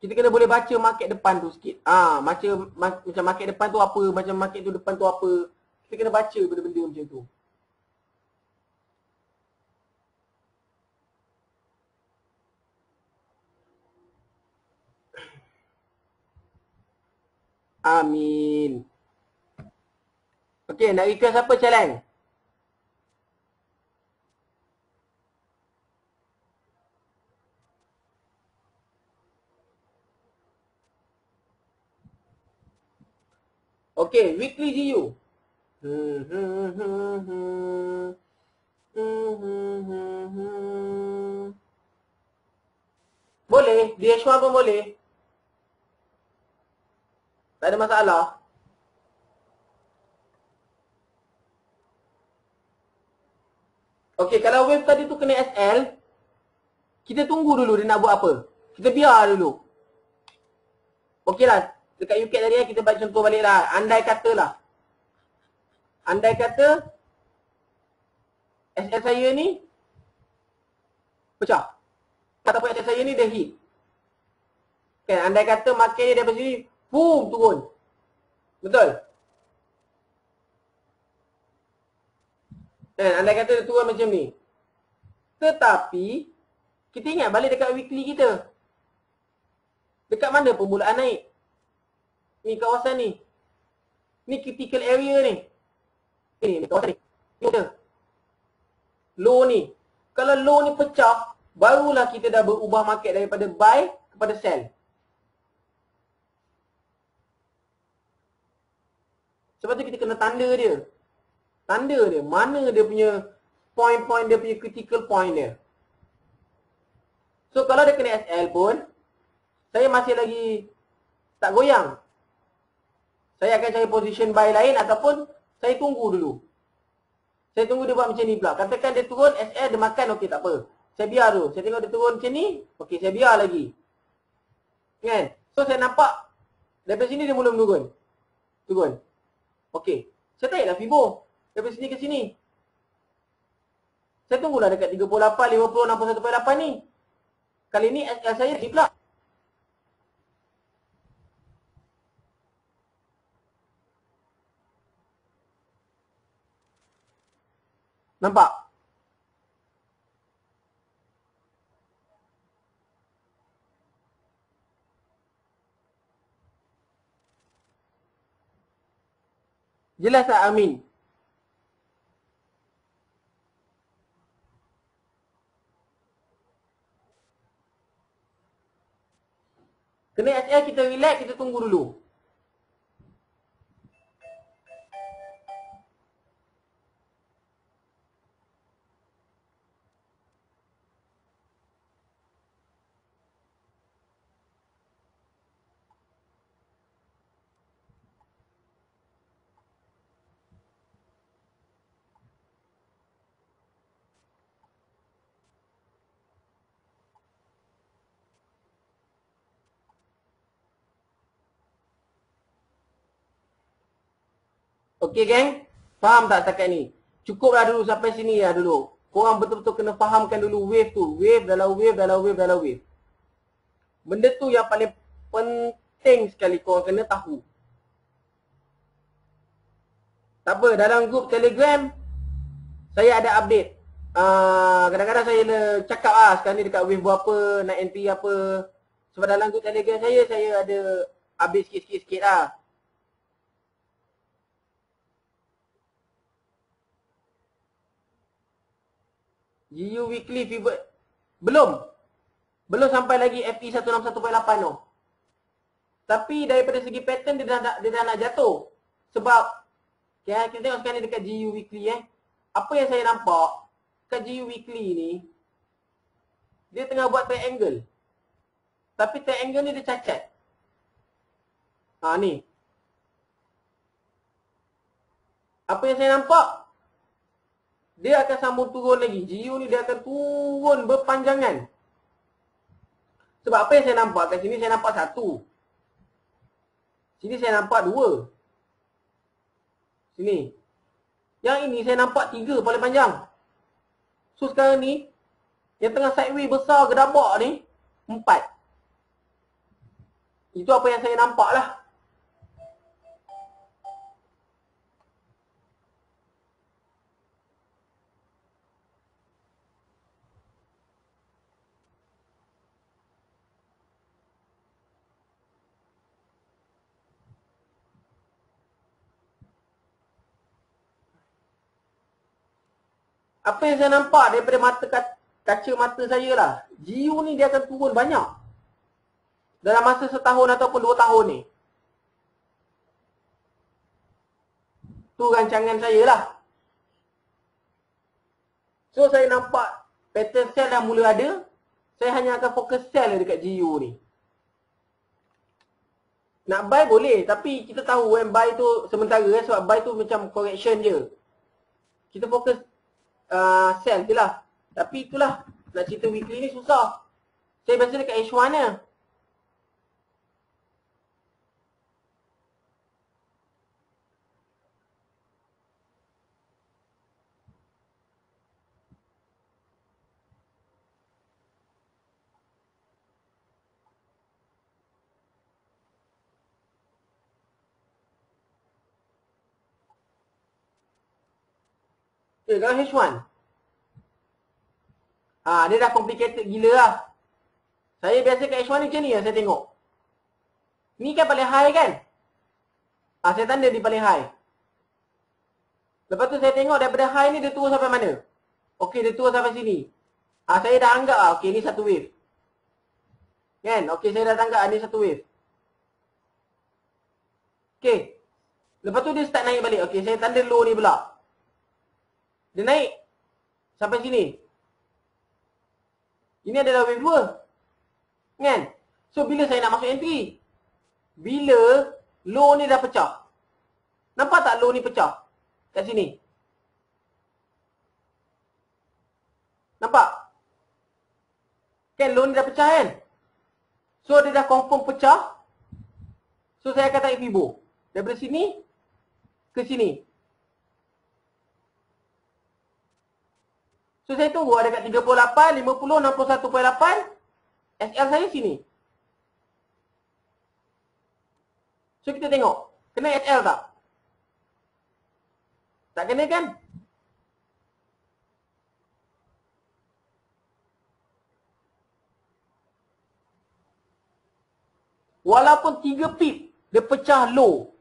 Kita kena boleh baca market depan tu sikit. Macam market depan tu apa, macam market tu depan tu apa. Kita kena baca benda-benda macam tu. Amin. Okey, nak request apa challenge? Okey, weekly GU. Boleh, DH1 pun boleh. Tak ada masalah. Okey, kalau wave tadi tu kena SL, kita tunggu dulu dia nak buat apa. Kita biar dulu. Okey lah, dekat UCAT tadi kita buat contoh balik lah. Andai kata SL saya ni pecah. Ataupun aset saya ni dia hit. Kan, andai kata market ni daripada sini, boom, turun. Betul? Kan, andai kata dia turun macam ni. Tetapi, kita ingat balik dekat weekly kita. Dekat mana permulaan naik? Ni kawasan ni. Ni critical area ni. Ni kawasan ni. Ni dia. Low ni. Kalau low ni pecah, barulah kita dah berubah market daripada buy kepada sell. Sebab tu kita kena tanda dia. Tanda dia. Mana dia punya point-point dia punya critical point dia. So kalau dia kena SL pun, saya masih lagi tak goyang. Saya akan cari position buy lain ataupun saya tunggu dulu. Saya tunggu dia buat macam ni pula. Katakan dia turun, SL dia makan, okey tak apa. Saya biar dulu. Saya tengok dia turun macam ni, okey saya biar lagi. Kan? So saya nampak daripada sini dia mula menurun. Turun. Okey. Saya tariklah Fibo. Daripada sini ke sini. Saya tunggulah dekat 38, 50, 61.8 ni. Kali ni SL saya ni pula. Nampak? Jelas tak Amin? Kena SL kita relax, kita tunggu dulu. Okey geng? Faham tak setakat ni? Cukuplah dulu sampai sini lah dulu. Korang betul-betul kena fahamkan dulu wave tu. Wave dalam wave dalam wave dalam wave. Benda tu yang paling penting sekali korang kena tahu. Tak apa, dalam grup Telegram saya ada update. Kadang-kadang saya cakap sekarang ni dekat wave berapa, nak entry apa. Sebab dalam grup Telegram saya ada update sikit-sikit lah. GU Weekly Fever. Belum sampai lagi FE 161.8 tu. Tapi daripada segi pattern dia dah nak jatuh. Sebab kita tengok sekarang ni dekat GU Weekly apa yang saya nampak kat GU Weekly ni, dia tengah buat triangle. Tapi triangle ni dia cacat. Ni. Apa yang saya nampak, dia akan sambung turun lagi. GU ni dia akan turun berpanjangan. Sebab apa yang saya nampak kat sini, saya nampak satu. Sini saya nampak dua. Sini. Yang ini saya nampak tiga paling panjang. So sekarang ni, yang tengah sideways besar gedabak ni, 4. Itu apa yang saya nampak lah. Apa yang saya nampak daripada kaca mata saya lah, GU ni dia akan turun banyak dalam masa setahun ataupun 2 tahun ni. Tu rancangan saya lah. So saya nampak pattern sell dah mula ada. Saya hanya akan fokus sell dekat GU ni. Nak buy boleh, tapi kita tahu buy tu sementara sebab buy tu macam correction je. Kita fokus sell je lah. Tapi itulah, nak cerita weekly ni susah. Saya biasa dekat H1 je. Okay, kalau H1. Dia dah complicated gila lah. Saya biasa kat H1 ni macam ni lah saya tengok. Ni kan paling high kan? Saya tanda di paling high. Lepas tu saya tengok daripada high ni dia turun sampai mana. Okey, dia turun sampai sini. Saya dah anggap okey ni satu wave. Kan? Okey, saya dah anggap ni satu wave. Okey. Lepas tu dia start naik balik. Okey, saya tanda low ni pula. Dia naik sampai sini. Ini adalah wave 2. Kan? So, bila saya nak masuk entry? Bila low ni dah pecah. Nampak tak low ni pecah? Kat sini. Nampak? Kan low ni dah pecah kan? So, dia dah confirm pecah. So, saya akan tarik Fibo. Daripada sini ke sini. So, saya tunggu ada kat 38, 50, 61.8. SL saya sini. So, kita tengok. Kena SL tak? Tak kena kan? Walaupun 3 pip, dia pecah low.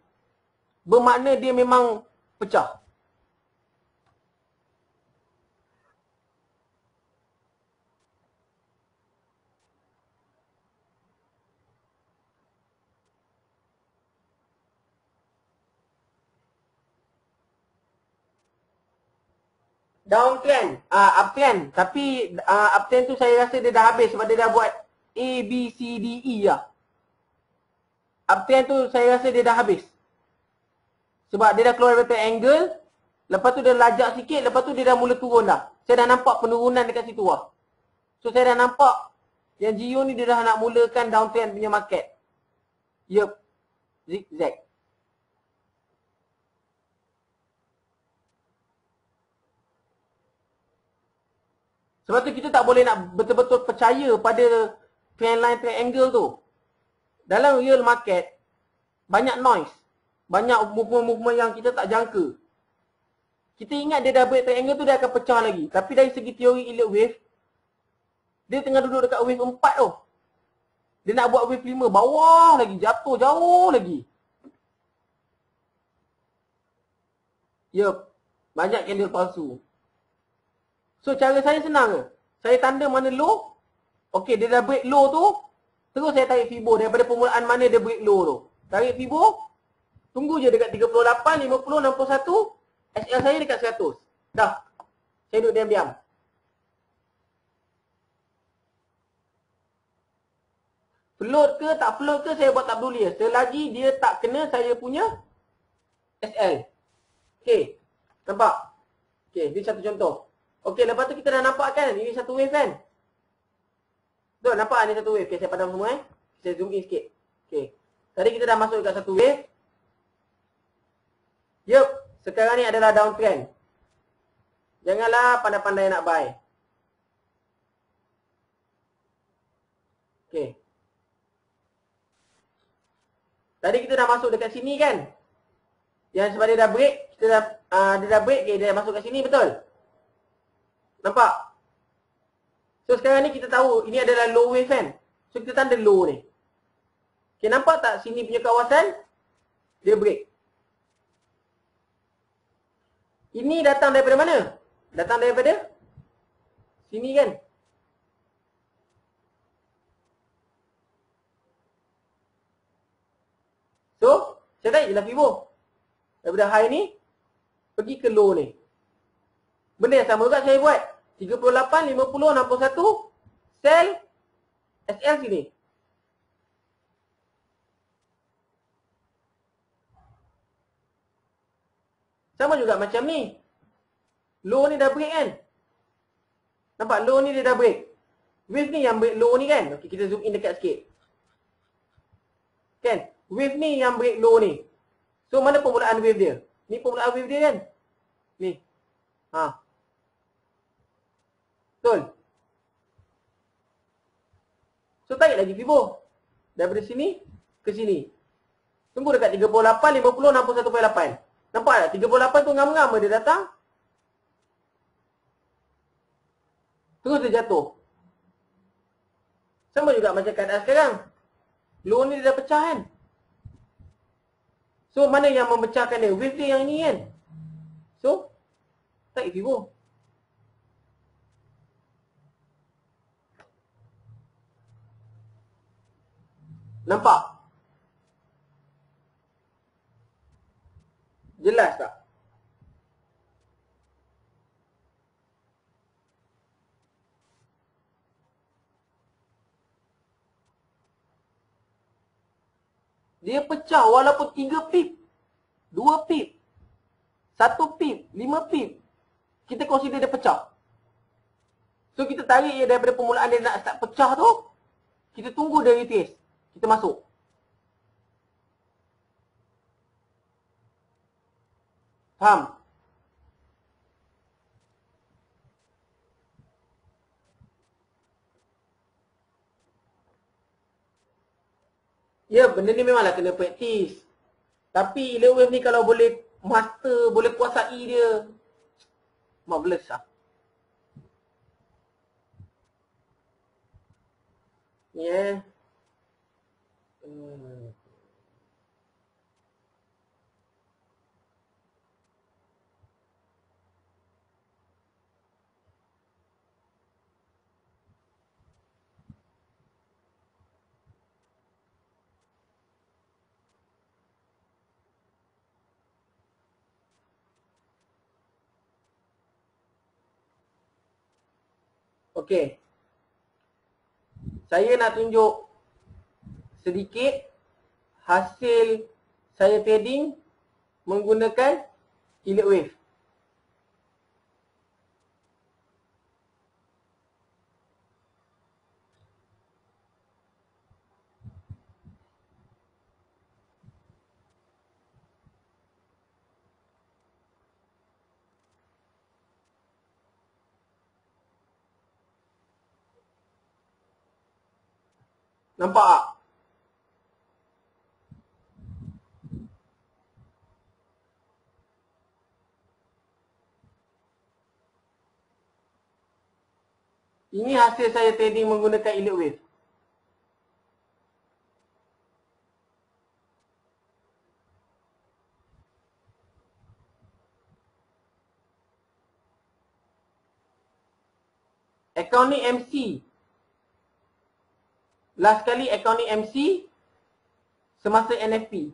Bermakna dia memang pecah. Downtrend, uptrend. Tapi uptrend tu saya rasa dia dah habis sebab dia dah buat A, B, C, D, E lah. Uptrend tu saya rasa dia dah habis. Sebab dia dah keluar dari triangle. Lepas tu dia lajak sikit. Lepas tu dia dah mula turun dah. Saya dah nampak penurunan dekat situ lah. So saya dah nampak yang Geo ni dia dah nak mulakan downtrend punya market. Yup. Zigzag. Sebab tu kita tak boleh nak betul-betul percaya pada trendline triangle tu. Dalam real market, banyak noise. Banyak movement-movement yang kita tak jangka. Kita ingat dia dah break triangle tu dia akan pecah lagi. Tapi dari segi teori elliott wave, dia tengah duduk dekat wave 4 tu. Dia nak buat wave 5 bawah lagi, jatuh jauh lagi. Yup, banyak candle palsu. So cara saya senang ke? Saya tanda mana low. Okey, dia dah break low tu. Terus saya tarik Fibo daripada permulaan mana dia break low tu. Tarik Fibo. Tunggu je dekat 38, 50, 61. SL saya dekat 100. Dah. Saya duduk diam-diam. Float ke tak float ke saya buat tak peduli. Selagi dia tak kena saya punya SL. Okey. Nampak? Okey, ini satu contoh. Okey, lepas tu kita dah nampak kan? Ini satu wave kan? Betul, nampak ni satu wave. Okey, saya padam semua Saya zoom in sikit. Okey. Tadi kita dah masuk dekat satu wave. Yup, sekarang ni adalah downtrend. Janganlah pandai-pandai nak buy. Okey. Tadi kita dah masuk dekat sini kan? Yang sebab dia dah break, dia dah break, okay, dia dah masuk kat sini, betul? Nampak? So sekarang ni kita tahu ini adalah low wave kan? So kita tanda low ni. Okay, nampak tak sini punya kawasan? Dia break. Ini datang daripada mana? Datang daripada sini kan? So, saya tarik je lah Fibo. Daripada high ni, pergi ke low ni. Benda yang sama juga saya buat. 38, 50, 61. Sell. SL sini. Sama juga macam ni. Low ni dah break kan? Nampak low ni dia dah break. Wave ni yang break low ni kan? Okey, kita zoom in dekat sikit. Kan? Wave ni yang break low ni. So mana permulaan wave dia? Ni permulaan wave dia kan? Ni. Betul. So tarik lagi Fibo. Daripada sini ke sini. Tunggu dekat 38, 50, 61.8. Nampak tak? 38 tu ngam-ngam dia datang. Terus dia jatuh. Sama juga macam keadaan sekarang. Low ni dia dah pecah kan. So mana yang memecahkan dia? Wave dia yang ni kan. So tak vivo. Nampak? Jelas tak? Dia pecah walaupun 3 pip, 2 pip, 1 pip, 5 pip. Kita consider dia pecah. So kita tarik dia daripada permulaan dia nak start pecah tu. Kita tunggu dia retrace. Kita masuk. Faham? Ya, benda ni memanglah kena praktis. Tapi elite wave ni kalau boleh master, boleh kuasai dia, marvelous lah. Ni Okey. Saya nak tunjuk sedikit hasil saya trading menggunakan elite wave. Nampak tak? Ini hasil saya trading menggunakan elite wave. Account ni MC. Last kali account ni MC semasa NFP.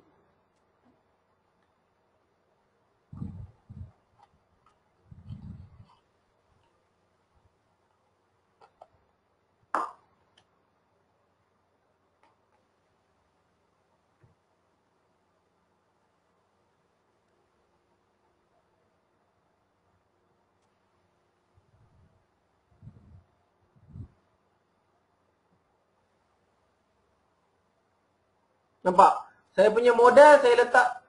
Nampak? Saya punya modal saya letak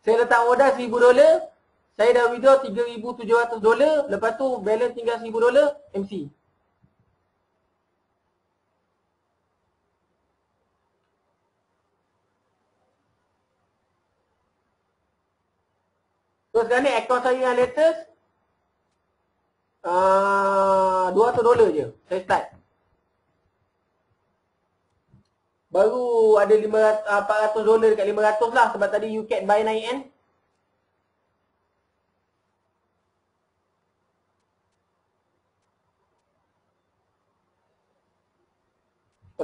saya letak modal $1,000. Saya dah withdraw $3,700. Lepas tu balance tinggal $1,000 MC. So sekarang ni akaun saya yang latest $200 je. Saya start. Baru ada $400 dekat 500 lah sebab tadi you can buy naik kan.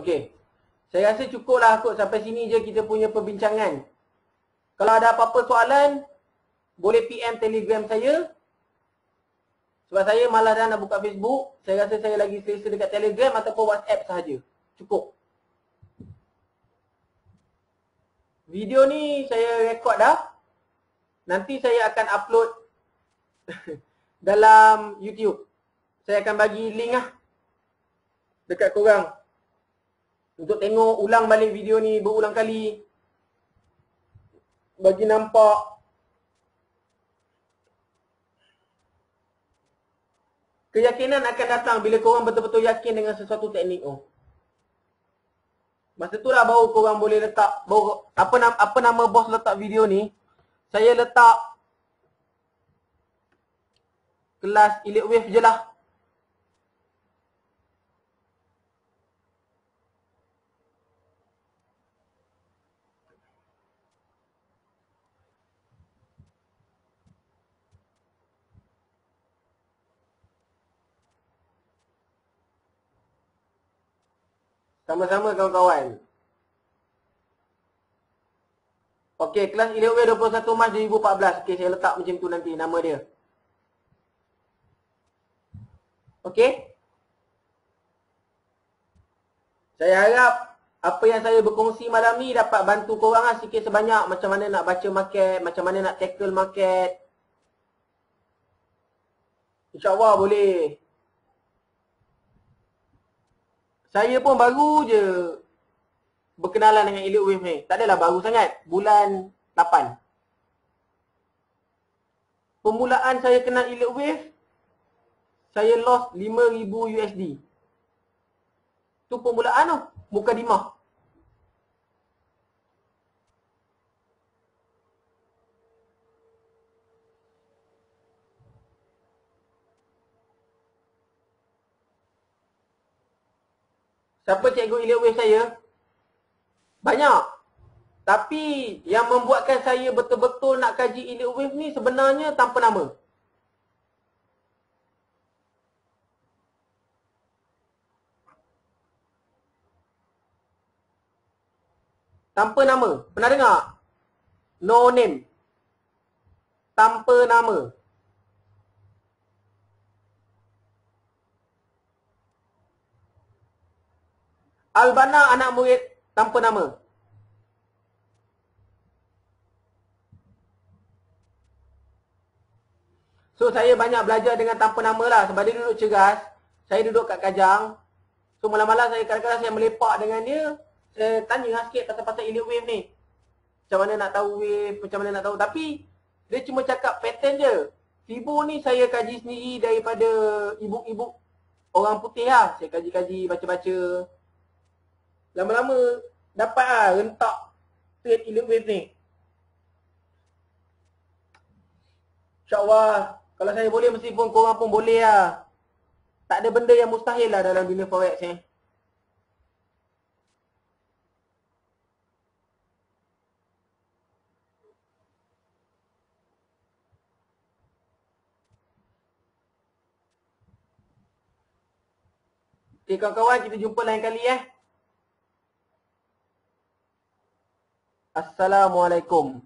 Okey. Saya rasa cukup lah kot sampai sini je kita punya perbincangan. Kalau ada apa-apa soalan, boleh PM Telegram saya. Sebab saya malas dah nak buka Facebook. Saya rasa saya lagi selesa dekat Telegram ataupun WhatsApp sahaja. Cukup. Video ni saya rekod dah. Nanti saya akan upload dalam YouTube. Saya akan bagi link lah dekat korang untuk tengok ulang balik video ni berulang kali. Bagi nampak keyakinan akan datang bila korang betul-betul yakin dengan sesuatu teknik tu. Masa tu lah baru korang boleh letak, baru, apa nama bos letak video ni. Saya letak kelas elite wave je lah. Sama-sama kawan-kawan. Okey, kelas elite wave 21 Mac 2014. Okey, saya letak macam tu nanti nama dia. Okey. Saya harap apa yang saya berkongsi malam ni dapat bantu korang lah sikit sebanyak macam mana nak baca market, macam mana nak tackle market. InsyaAllah boleh. Saya pun baru je berkenalan dengan elite wave ni. Tak adalah baru sangat. Bulan 8. Permulaan saya kenal elite wave, saya lost 5,000 USD. Tu permulaan tu. Mukadimah. Siapa cikgu elite wave saya? Banyak. Tapi yang membuatkan saya betul-betul nak kaji elite wave ni sebenarnya tanpa nama. Tanpa nama. Pernah dengar? No name. Tanpa nama. Albana anak murid tanpa nama. So saya banyak belajar dengan tanpa nama lah. Sebab dia duduk Ceras, saya duduk kat Kajang. So malam-malam saya kadang-kadang saya melepak dengan dia. Saya tanya lah sikit pasal-pasal elite wave ni. Macam mana nak tahu wave, macam mana nak tahu. Tapi dia cuma cakap pattern je. Fibo ni saya kaji sendiri daripada ibu-ibu orang putih lah. Saya kaji-kaji, baca-baca. Lama-lama dapat lah rentak trade elite wave ni. InsyaAllah kalau saya boleh meskipun korang pun boleh lah. Tak ada benda yang mustahil lah dalam dunia forex ni. Okay kawan-kawan, kita jumpa lain kali Assalamualaikum.